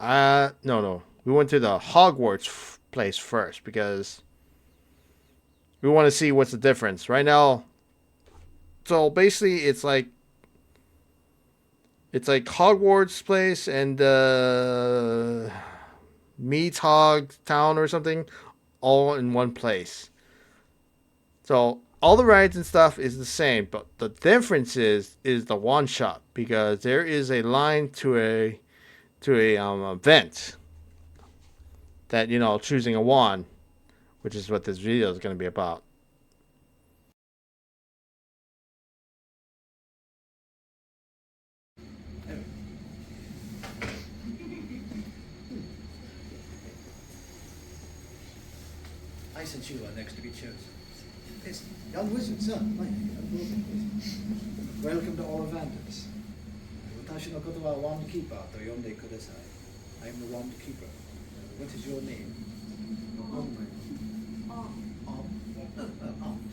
we went to the Hogwarts place first because we want to see what's the difference right now. So basically, it's like Hogwarts place and Meat Hog Town or something, all in one place. So all the rides and stuff is the same, but the difference is the wand shop because there is a line to a event that choosing a wand, which is what this video is going to be about. I since you are next to be chosen. It's young wizard, sir. Welcome to Ollivanders. 私のことは Wand Keeper と呼んでください. I'm the Wand Keeper. What is your name?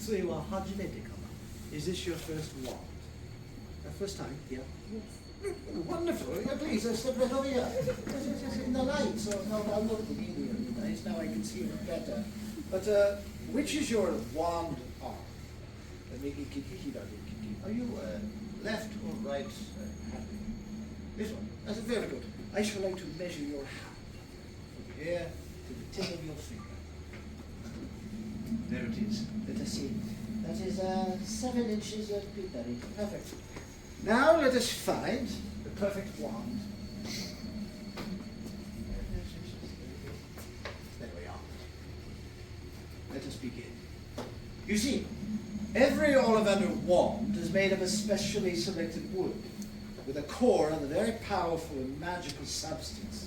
ついは初めてかな. Is this your first wand? First time? Yeah. Yes. Wonderful. Yeah, please, step right over here. Yes, in the light. So now I'll look at you. Nice. Now I can see it better. But which is your wand arm? Are you left or right handed? This one. That's very good. I shall like to measure your hand from here to the tip of your finger. There it is. Let us see. That is 7 inches of pitari. Perfect. Now let us find the perfect wand. There we are. Let us begin. You see, every Ollivander wand is made of a specially selected wood, with a core of a very powerful and magical substance.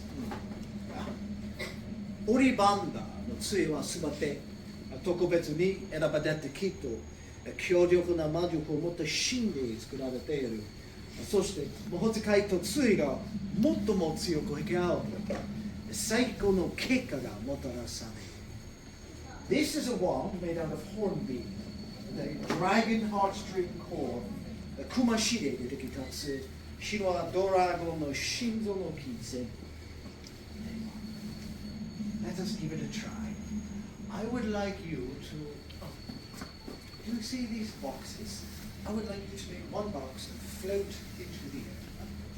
Oribanda no tsui wa subate tokubetsu ni erabarete kitto 強力な魔力を持った神で作られている。そして魔法使いと杖が最も強く引き合う最高の結果がもたらされる。This is a wand made out of hornbeam, the dragon heartstring core, 熊しで出てきたつ、白はドラゴンの心臓の金線。Let us give it a try. I would like you to...You see these boxes? I would like you to make one box and float into the air.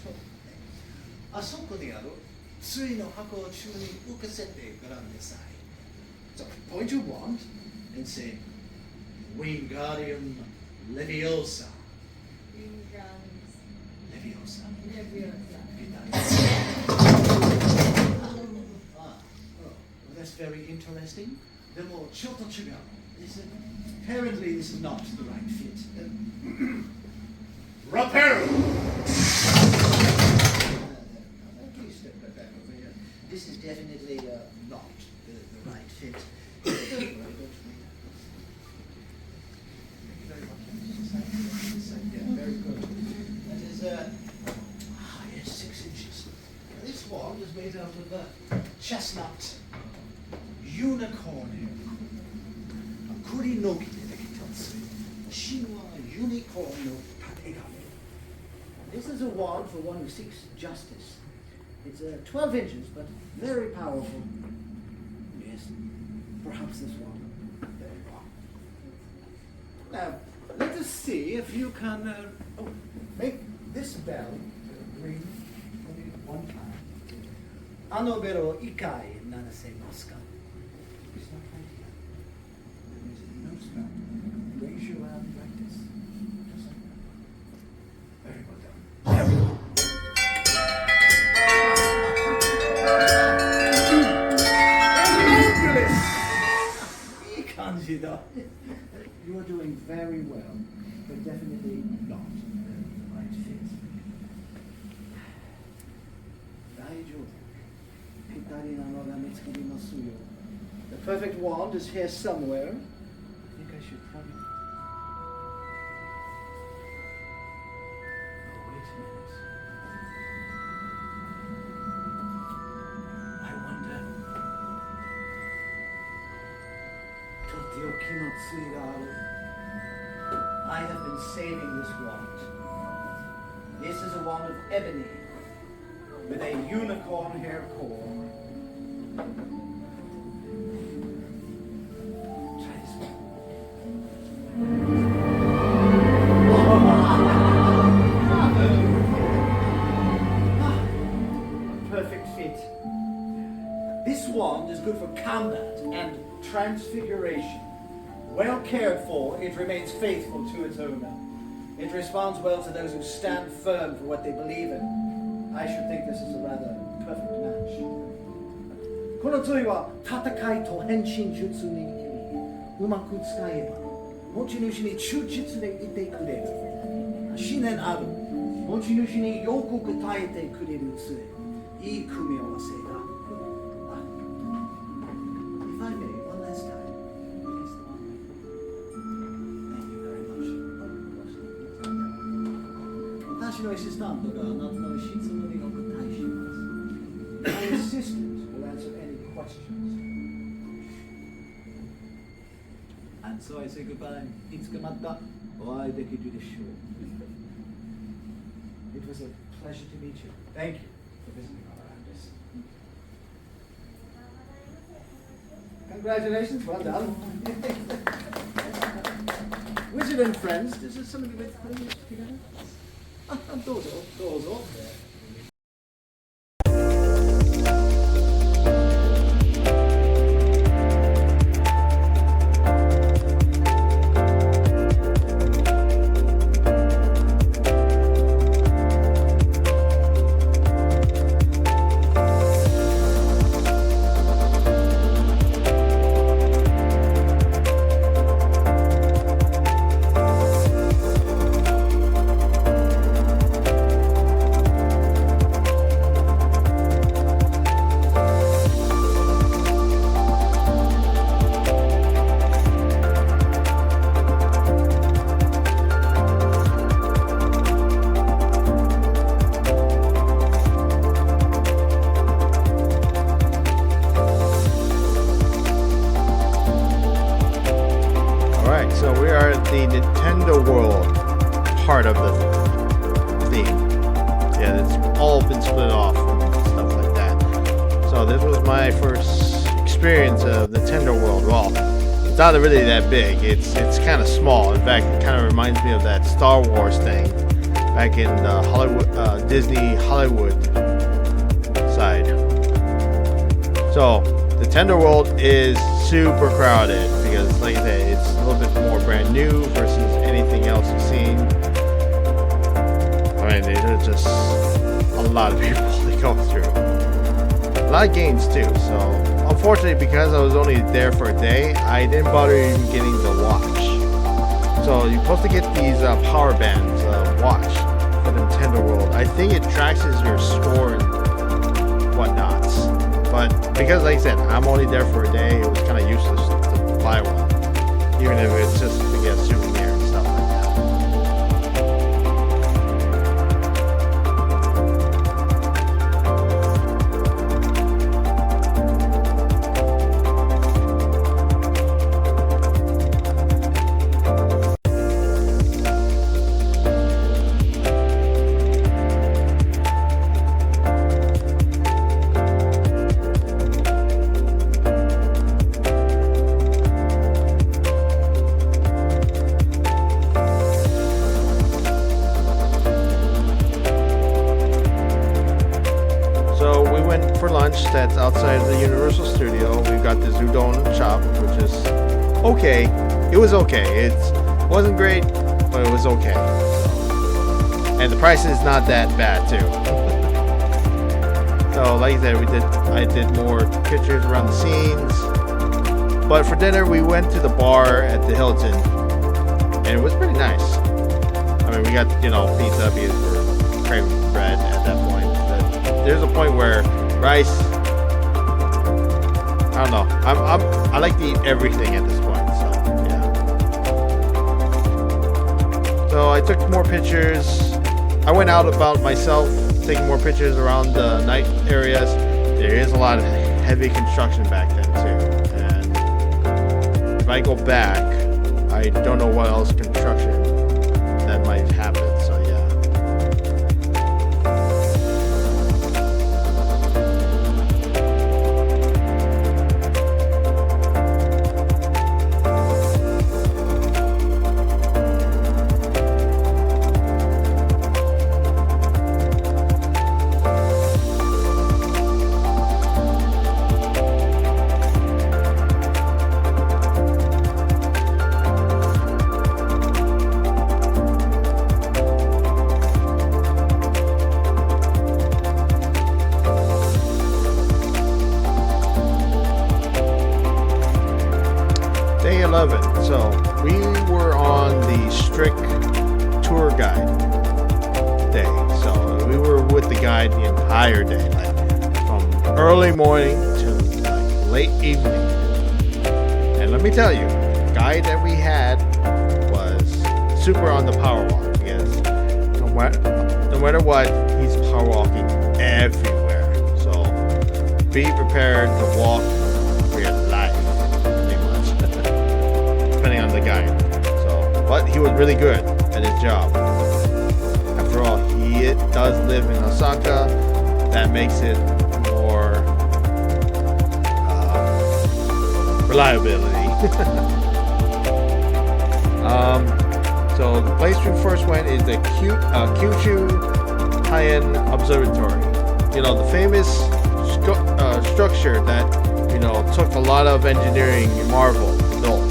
So, あそこにある杖の箱を宙に浮かせてごらんなさい。So, point your wand and say, Wingardium Leviosa. Leviosa. That's very interesting. でもちょっと違う。Apparently, this is not the right fit. Reparo! Please step right back over here. This is definitely not the right fit. Don't worry, don't worry. Thank you very much. Yeah, very good. That is, yes, 6 inches. This wand is made out of chestnut, unicorn hair. 栗の木でできたつ。神話 unicorn のたてがみ。This is a wand for one who seeks justice. It's 12 inches, but very powerful. Yes, perhaps this one. There you are. Now, let us us see if you can make this bell ring only one time. あのベルを一回鳴らせますか? It's not right here. There is no spell. Raise your hand like this. Just like that. Very well done. There we go. Fabulous! いい感じだ. You are doing very well, but definitely not the right fit. 大丈夫. ぴったりなのが見つかりますよ. The perfect wand is here somewhere. I think I should try it. Oh, wait a minute. I wonder. とっておきの杖がある. I have been saving this wand. This is a wand of ebony with a unicorn hair core. Try this one. Perfect fit. This wand is good for combat and transfiguration. Well cared for, it remains faithful to its owner. It responds well to those who stand firm for what they believe in. I should think this is a rather perfect match. この杖は戦いと変身術にうまく使えば持ち主に忠実でいてくれる。思念ある持ち主によく答えてくれる杖。いい組み合わせだ。If I may, one last time. Thank you very much. 私のアシスタントがあなたの質問にお答えします。My assistant will answer any questions. And so I say goodbye. いつかまたお会いできるでしょう。It was a pleasure to meet you. Thank you for visiting our office. Congratulations, well done. Wizard and friends, does this somebody with putting this together? どうぞ、どうぞ。So we are at the Nintendo World part of the theme. Yeah, it's all been split off and stuff like that. So this was my first experience of Nintendo World. Well, it's not really that big. It's kind of small. In fact, it kind of reminds me of that Star Wars thing back in the Hollywood, Disney Hollywood side. So Nintendo World is super crowded because, like I said, it's a little bit more brand new versus anything else you've seen. I mean, there's just a lot of people to go through. A lot of games too. So, unfortunately, because I was only there for a day, I didn't bother even getting the watch. So, you're supposed to get these power bands watch for Nintendo World. I think it tracks your score and whatnots. But because, like I said, I'm only there for a day, it was kind of useless to buy one, even if it's just to get a souvenir and stuff like that. that's outside of the Universal Studio. We've got the Zudon shop, which is okay. It was okay. It wasn't great, but it was okay. And the price is not that bad too. So like I said, I did more pictures around the scenes. But for dinner, we went to the bar at the Hilton, and it was pretty nice. I mean, we got, pizza because we're craving bread at that point. But there's a point where rice, I don't know. I like to eat everything at this point. So yeah. So I took more pictures. I went out about myself, taking more pictures around the night areas. There is a lot of heavy construction back then too, and if I go back, I don't know what else construction that might happen. So yeah. Day 11. So we were on the strict tour guide day. So we were with the guide the entire day, like from early morning to like late evening. And let me tell you, the guide that we had was super on the power walk because no matter what, he's power walking everywhere. So be prepared to walk for your life. Depending on the guy. So, but he was really good at his job. After all, he does live in Osaka. That makes it more reliability. So the place we first went is the Kyushu High-End Observatory. The famous structure that took a lot of engineering marvel built.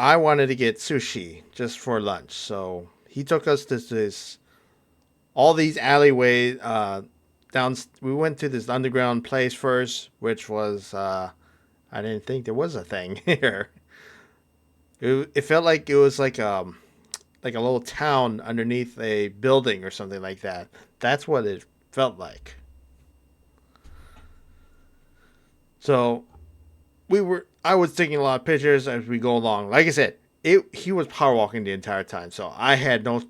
I wanted to get sushi just for lunch. So he took us to this all these alleyways down. We went to this underground place first, which was I didn't think there was a thing here. It felt like it was like a little town underneath a building or something like that. That's what it felt like. So I was taking a lot of pictures as we go along. Like I said, he was power walking the entire time, so I had no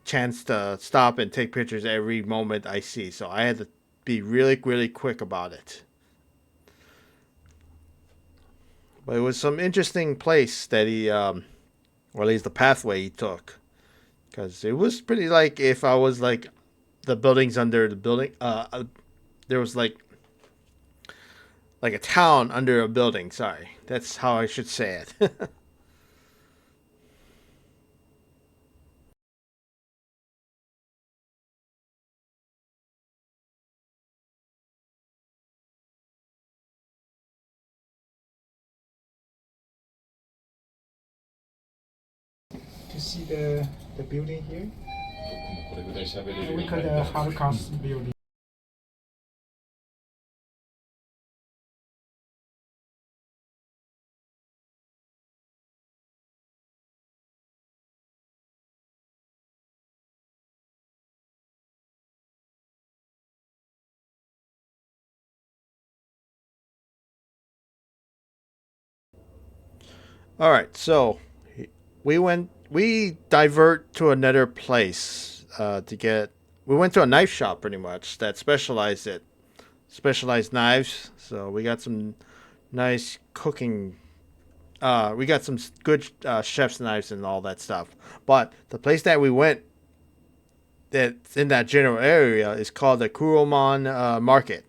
chance to stop and take pictures every moment I see. So I had to be really, really quick about it. But it was some interesting place that he, or at least the pathway he took, because it was pretty like if I was like the buildings under the building. There was like a town under a building. Sorry, that's how I should say it. To see the building here. これぐらい喋れるよう We にな could りたい have cast building. All right, so we divert to another place to get. We went to a knife shop pretty much that specialized knives. So we got some nice cooking. We got some good chef's knives and all that stuff. But the place that we went that's in that general area is called the Kuromon Market.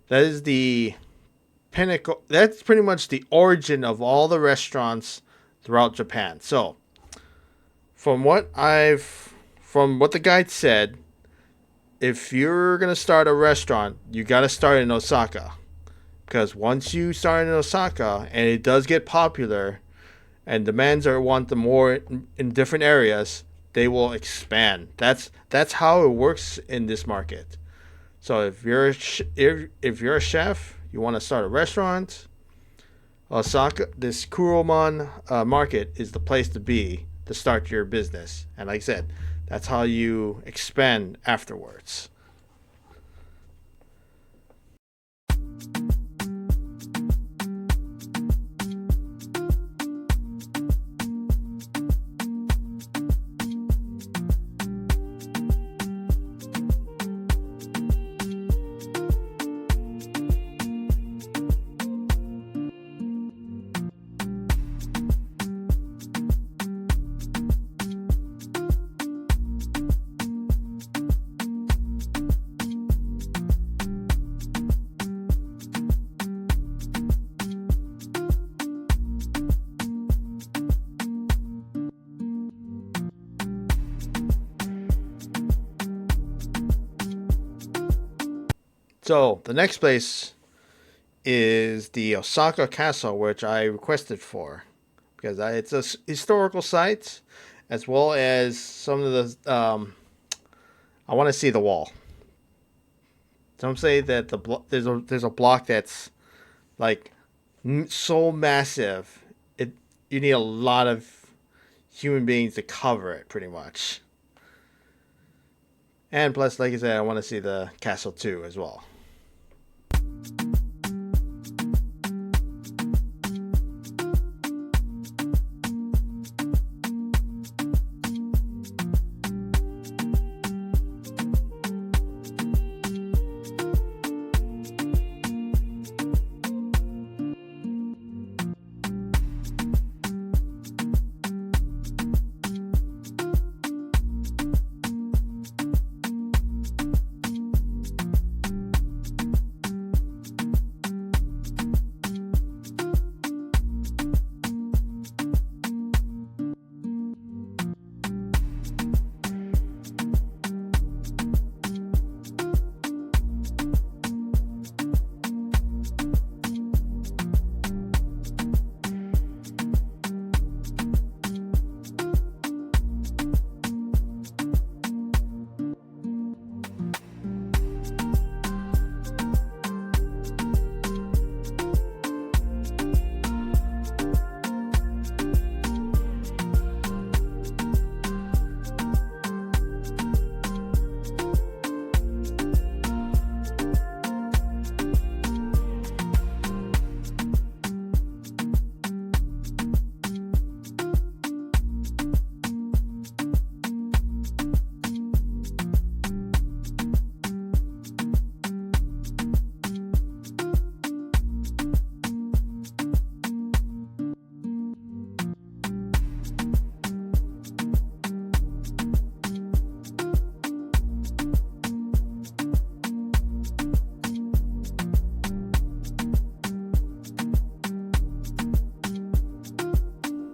That is the pinnacle. That's pretty much the origin of all the restaurants throughout Japan. So, from what the guide said, if you're gonna start a restaurant, you gotta start in Osaka, because once you start in Osaka and it does get popular, and demands are want the more in different areas, they will expand. That's how it works in this market. So if you're a chef, you want to start a restaurant, Osaka, this Kuromon market is the place to be to start your business. And like I said, that's how you expand afterwards. So the next place is the Osaka Castle, which I requested for because it's a historical site, as well as some of the. I want to see the wall. Some say that there's a block that's like so massive, you need a lot of human beings to cover it, pretty much. And plus, like I said, I want to see the castle too as well.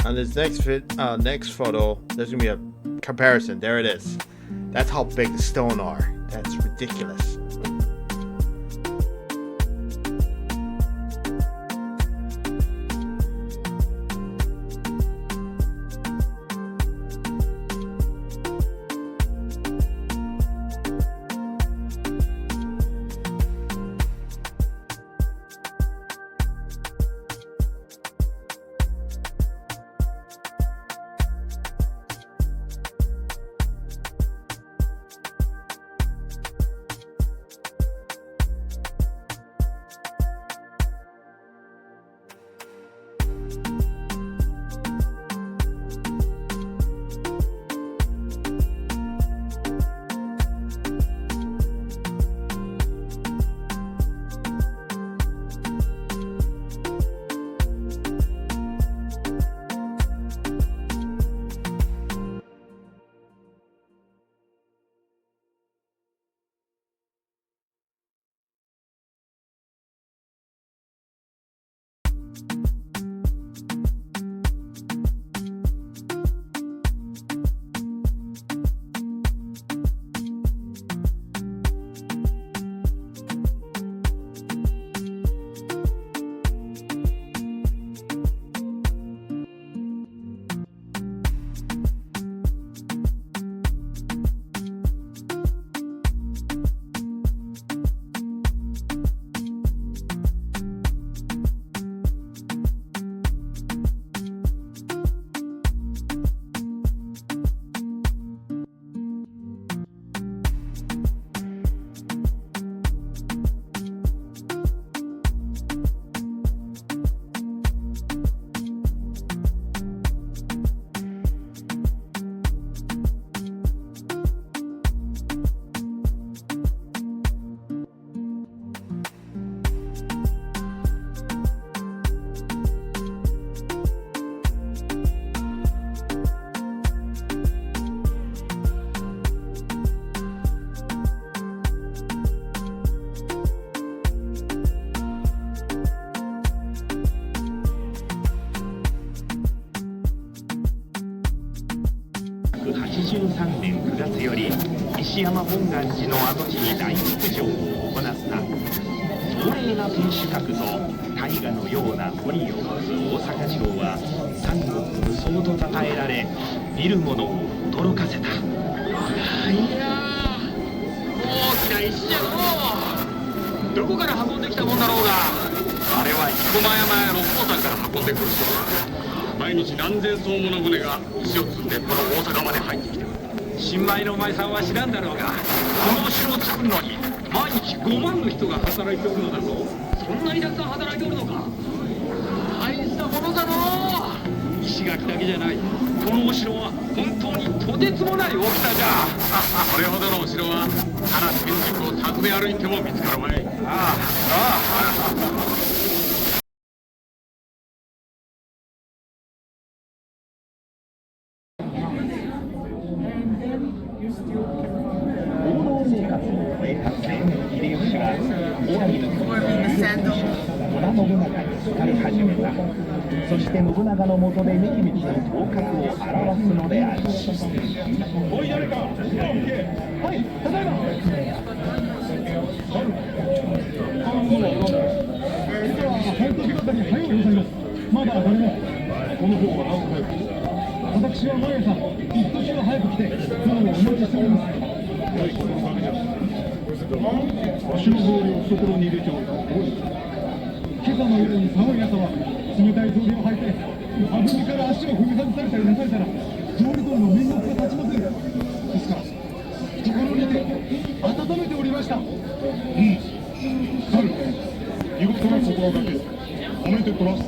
on this next photo, there's gonna be a comparison. There it is. That's how big the stone are. That's ridiculous.1983年9月より石山本願寺の跡地に大浴場を行った壮麗な天守閣と大河のような堀を持つ大阪城は三国無双と称えられ見る者を驚かせた。いや大きな石じゃのう。どこから運んできたもんだろうが。あれは生駒山や六甲山から運んでくるそうだ。毎日何千艘もの船が石を積んでこの大阪まで入ってきてる。新米のお前さんは知らんだろうが、このお城を作るのに毎日5万の人が働いておるのだぞ。そんなにたくさん働いておるのか。大したものだろう。石垣だけじゃない。このお城は本当にとてつもない大きさじゃ。これほどのお城はただ天竺を訪ね歩いても見つかるまい。ああ。そして信長のもとでめきめきと頭角を現すのである。おい誰か、はい、ただいま。まだ誰もこの方はなお早く。私は毎朝一時は早く来て今日もお待ちしております。足の氷を懐に入れておいた。今朝の夜に寒い朝は冷たい草履を履いて危ないから足を踏み外されたりなされたら草履取りの面目が立ちません。ですから懐に入れて温めておりました。見事な心がけ褒めてとらす。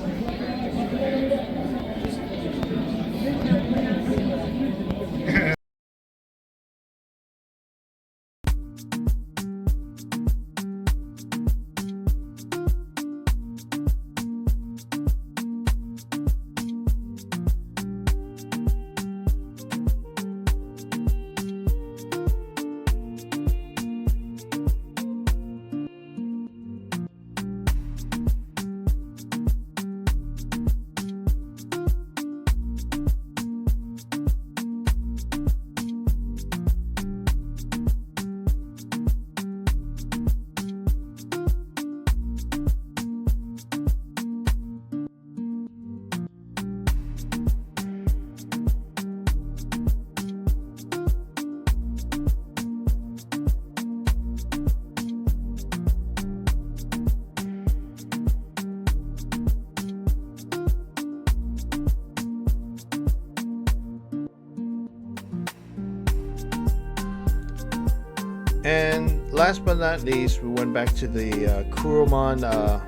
And last but not least, we went back to the Kuruman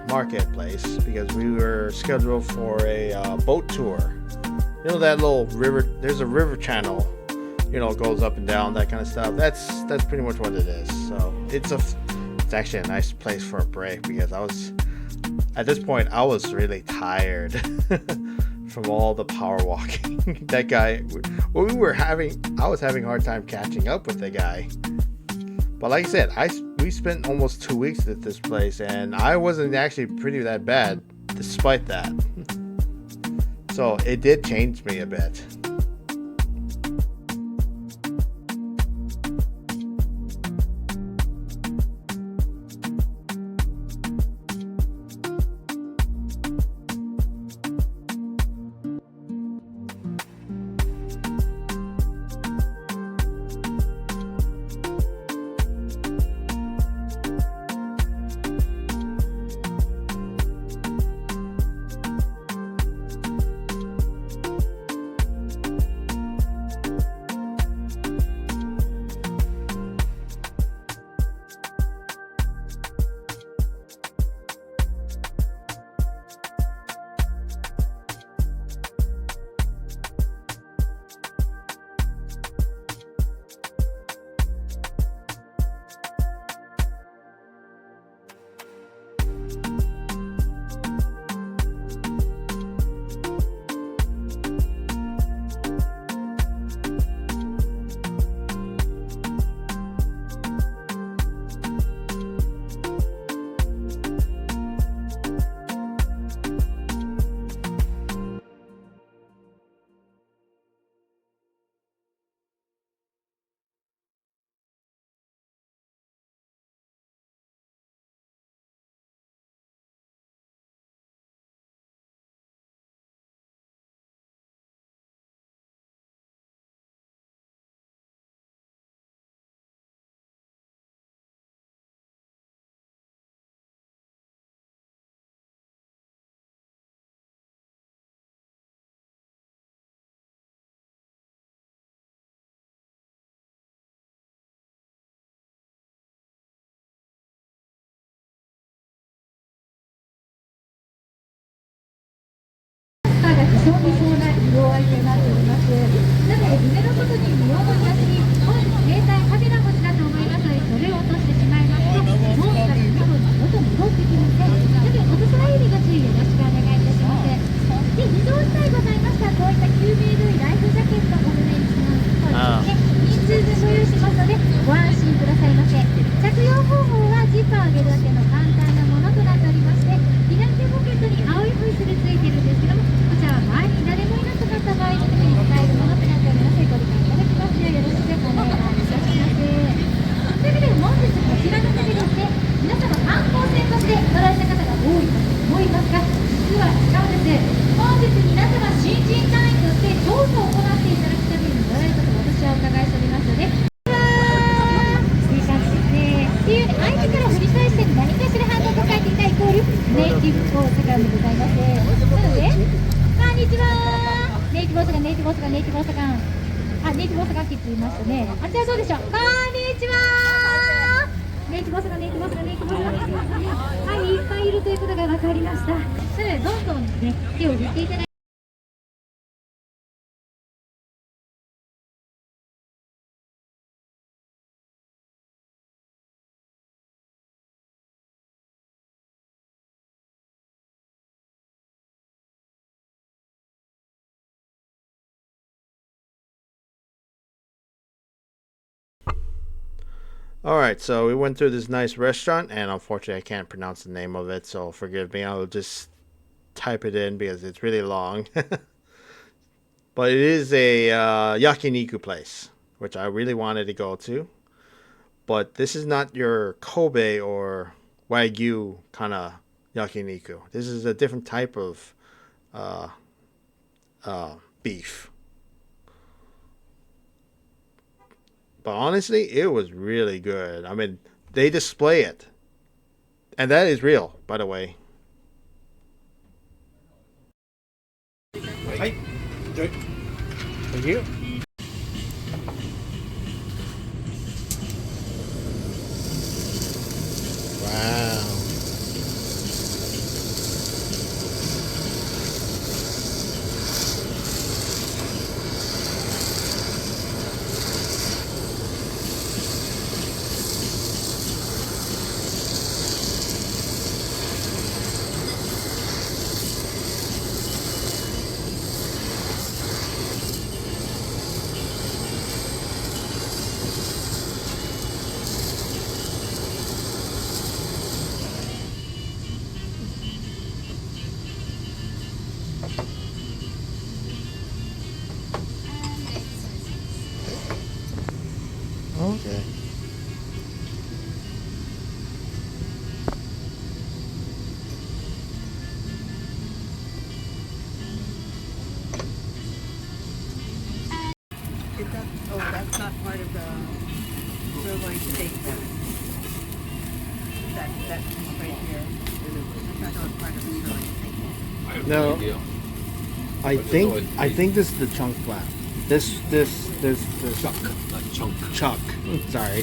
marketplace because we were scheduled for a boat tour. You know that little river? There's a river channel. You know, it goes up and down, that kind of stuff. That's pretty much what it is. So it's actually a nice place for a break because at this point I was really tired from all the power walking. That guy, I was having a hard time catching up with the guy. But like I said, we spent almost 2 weeks at this place, and I wasn't actually pretty that bad, despite that. So it did change me a bit. Alright, so we went through this nice restaurant, and unfortunately I can't pronounce the name of it, so forgive me. I'll just type it in because it's really long. But it is a yakiniku place, which I really wanted to go to. But this is not your Kobe or Wagyu kind of yakiniku. This is a different type of beef. But honestly, it was really good. I mean, they display it. And that is real, by the way. Hi. Enjoy. Thank you. Wow. Okay. That's not part of the sirloin steak then. That piece right here. That's not part of the sirloin steak. No. I think this is the chunk flap. This Chuck, not chunk. Chuck. Sorry.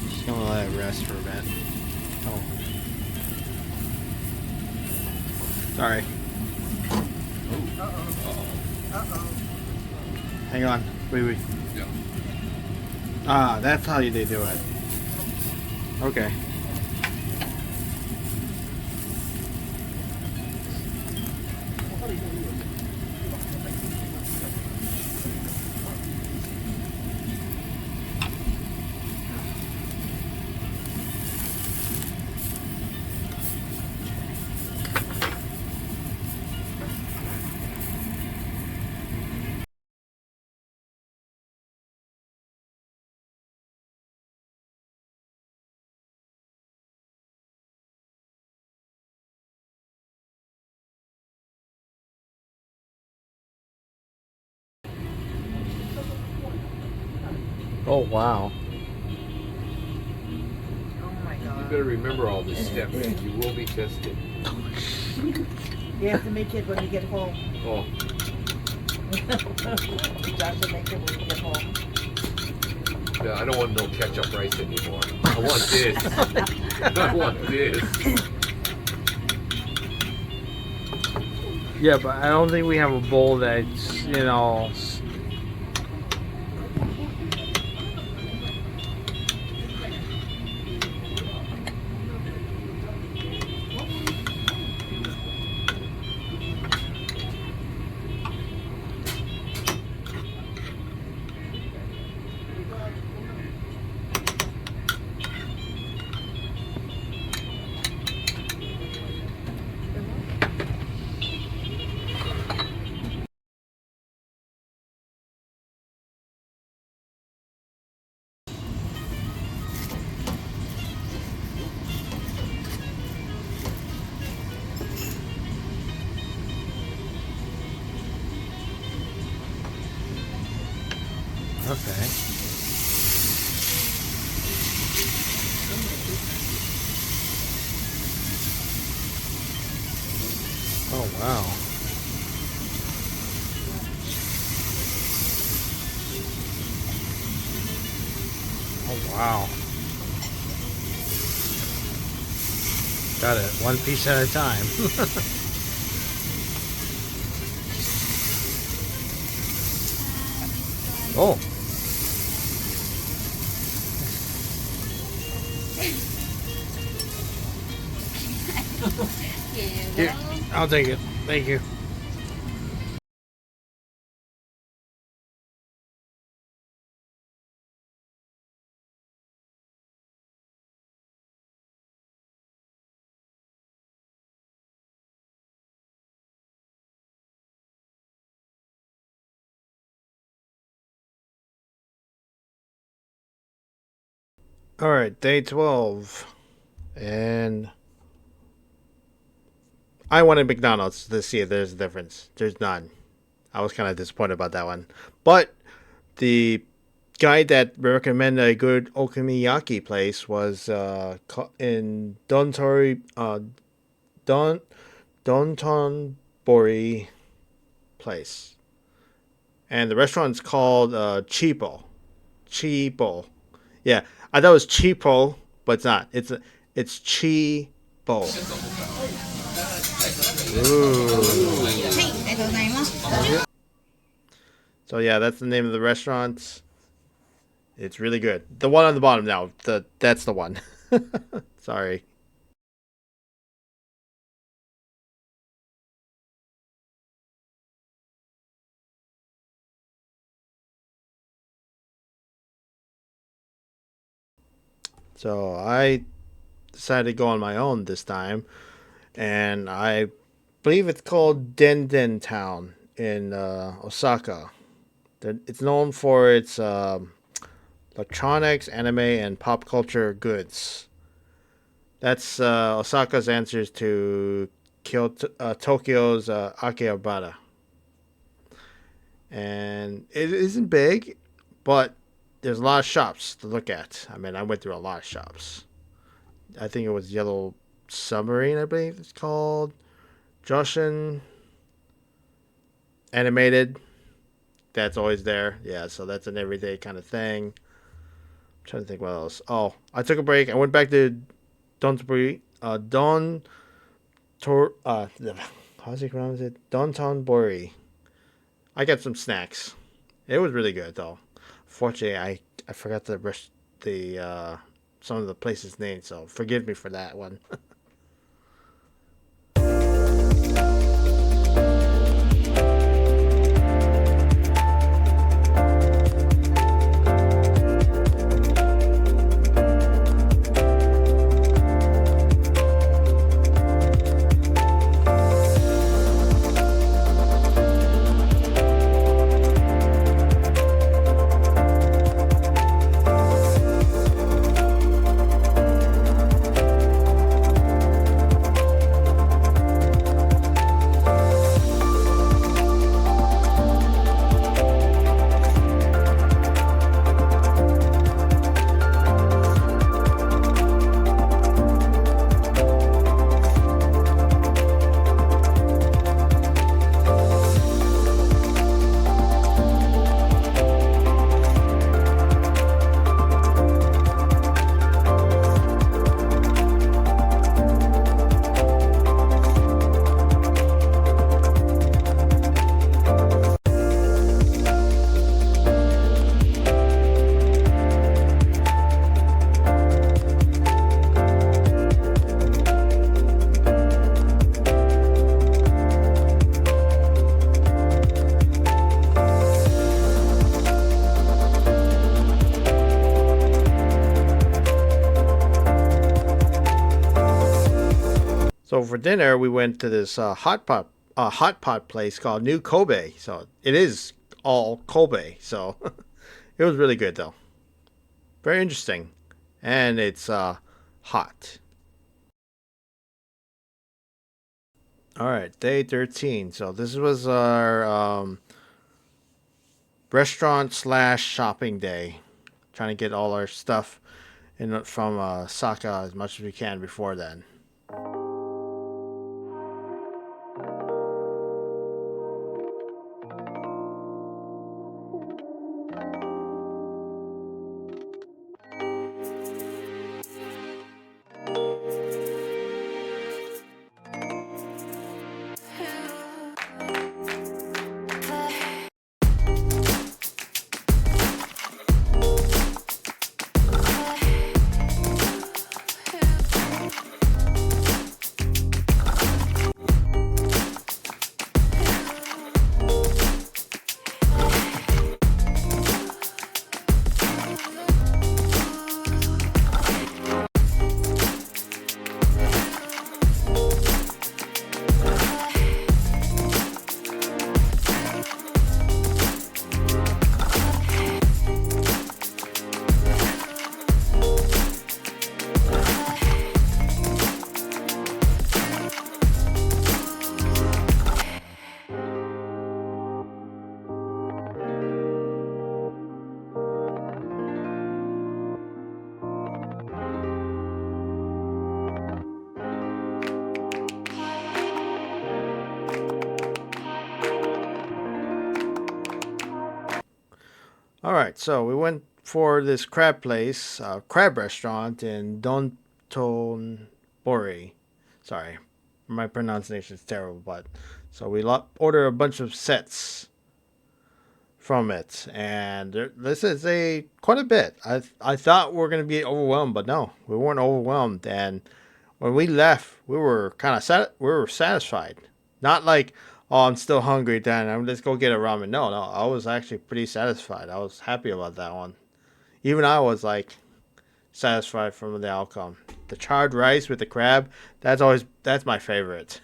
Just gonna let it rest for a bit. Oh. Sorry. Hang on. Wait. Yeah. Ah, that's how they do it. Okay. Oh wow. Oh my You god. better remember all this stuff. You will be tested. You have to make it when you get home. Oh, Josh will make it when you get home. yeah, I don't want no ketchup rice anymore. I want this. I want this. Yeah, but I don't think we have a bowl that's, you know. Okay. Oh wow. Oh wow. Got it. One piece at a time. Oh. Here, I'll take it. Thank you. All right, day 12. And I wanted McDonald's to see if there's a difference. There's none. I was kind of disappointed about that one. But the guy that recommended a good okonomiyaki place was in Dontonbori place. And the restaurant's called Cheapo. Chipo. Yeah, I thought it was cheapo, but it's not. It's Chipo. Ooh. So yeah, that's the name of the restaurant. It's really good. The one on the bottom now. That's the one. Sorry. So I decided to go on my own this time, and I believe it's called Denden Town in Osaka. It's known for its electronics, anime, and pop culture goods. That's Osaka's answers to Tokyo's Akihabara. And it isn't big, but there's a lot of shops to look at. I mean, I went through a lot of shops. I think it was Yellow Submarine, I believe it's called. Joshin Animated. That's always there. Yeah, so that's an everyday kind of thing. I'm trying to think what else. Oh, I took a break. I went back to Donburi. Don Tor. How's it pronounced? It Dontonbori. I got some snacks. It was really good though. Fortunately, I forgot the some of the places' names, so forgive me for that one. So for dinner, we went to this hot pot place called New Kobe. So it is all Kobe. So it was really good though. Very interesting, and it's hot. All right, day 13. So this was our restaurant slash shopping day. Trying to get all our stuff from Osaka as much as we can before then. All right, so we went for this crab place, crab restaurant in Dontonbori. Sorry, my pronunciation is terrible, but so we ordered a bunch of sets from it, and this is quite a bit. I thought we were going to be overwhelmed, but no, we weren't overwhelmed. And when we left, we were kind of we were satisfied. Not like, oh, I'm still hungry, then I'm just go get a ramen. No, I was actually pretty satisfied. I was happy about that one. Even I was like satisfied from the outcome. The charred rice with the crab, that's my favorite.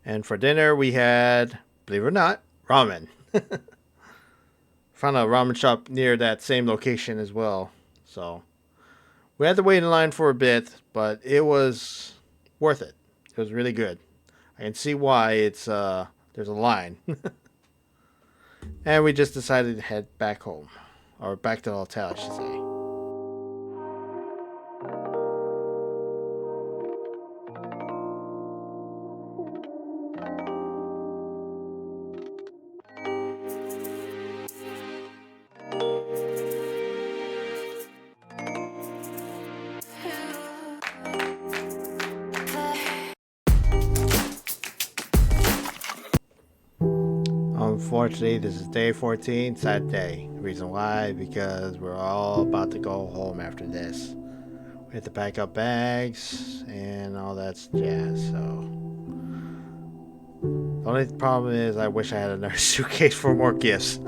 And for dinner, we had, believe it or not, ramen. Found a ramen shop near that same location as well. So we had to wait in line for a bit, but it was worth it. It was really good. I can see why there's a line. And we just decided to head back home. Or back to the hotel, I should say. Unfortunately, this is day 14, sad day. Reason why, because we're all about to go home after this. We have to pack up bags and all that jazz, so. The only problem is I wish I had another suitcase for more gifts.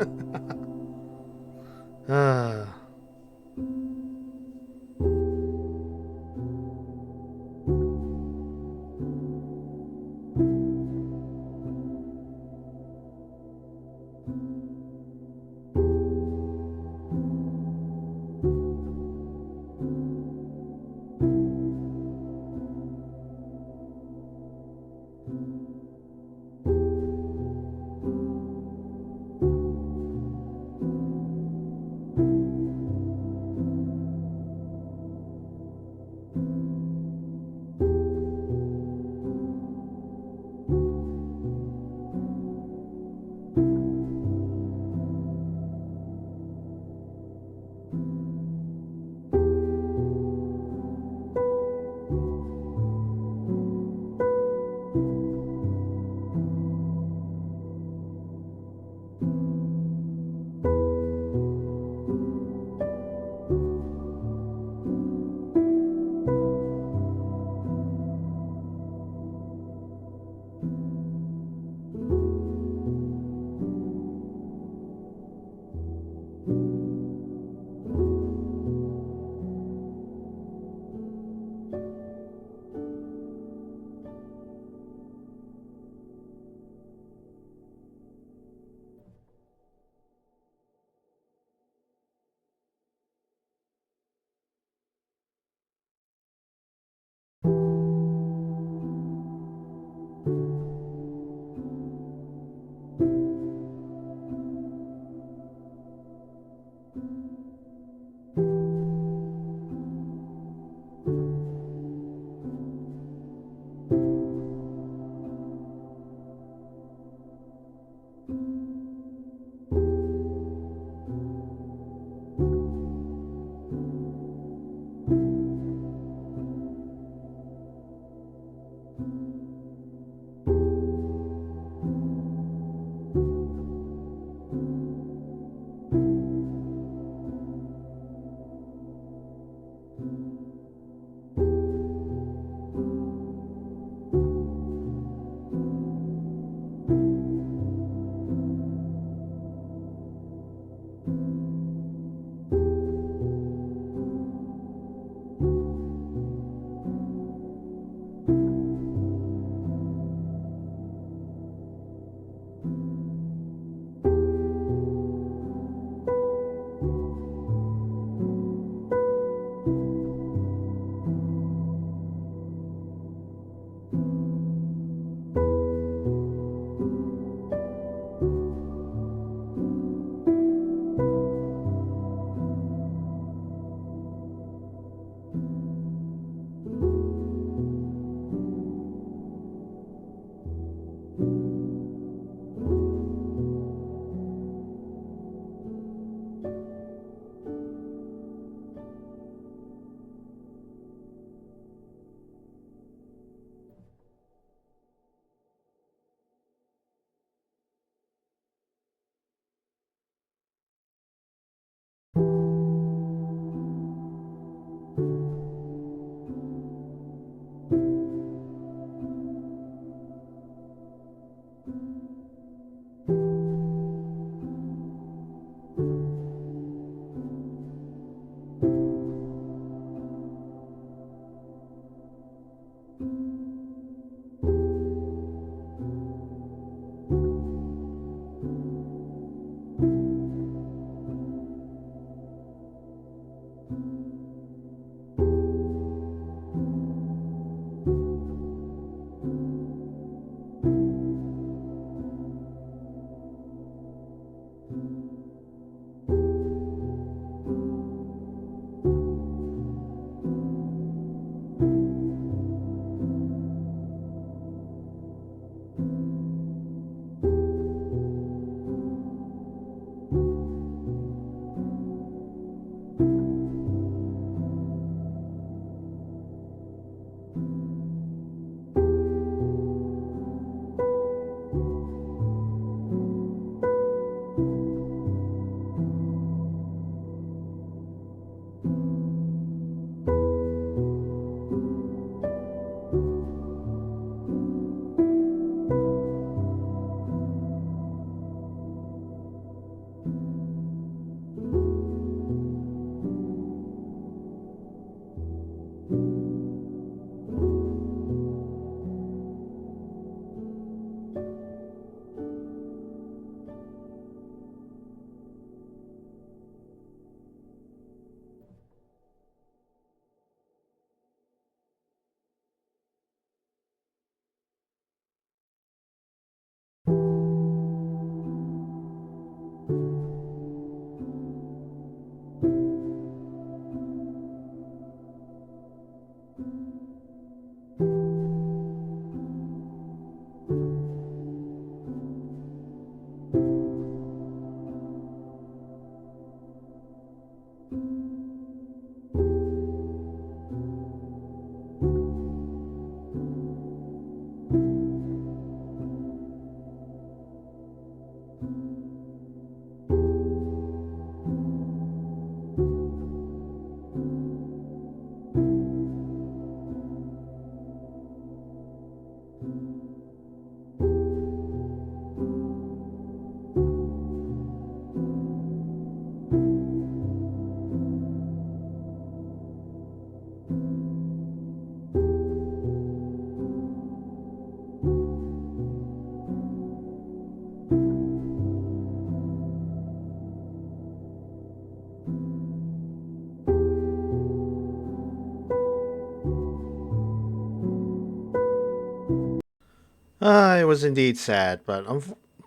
It was indeed sad, but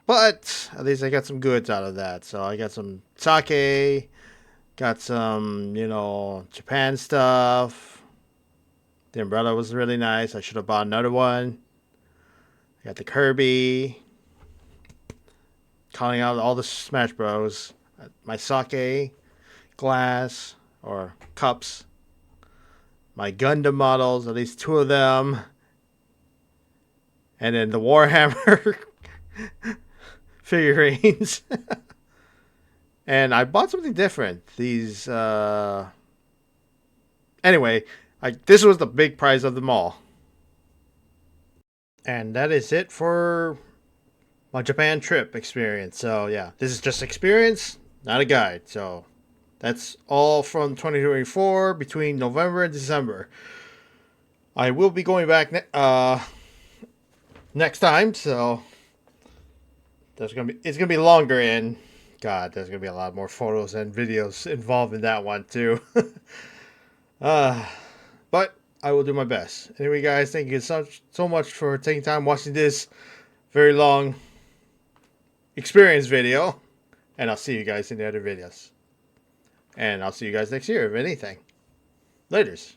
at least I got some goods out of that. So I got some sake, got some, Japan stuff. The umbrella was really nice. I should have bought another one. I got the Kirby. Calling out all the Smash Bros. My sake glass or cups. My Gundam models, at least 2 of them. And then the Warhammer figurines. And I bought something different. These, anyway, this was the big prize of them all. And that is it for my Japan trip experience. So yeah, this is just experience, not a guide. So that's all from 2024 between November and December. I will be going back next time, so it's gonna be longer, and God, there's gonna be a lot more photos and videos involved in that one too. But I will do my best. Anyway, guys, thank you so much for taking time watching this very long experience video, and I'll see you guys in the other videos. And I'll see you guys next year, if anything. Laters.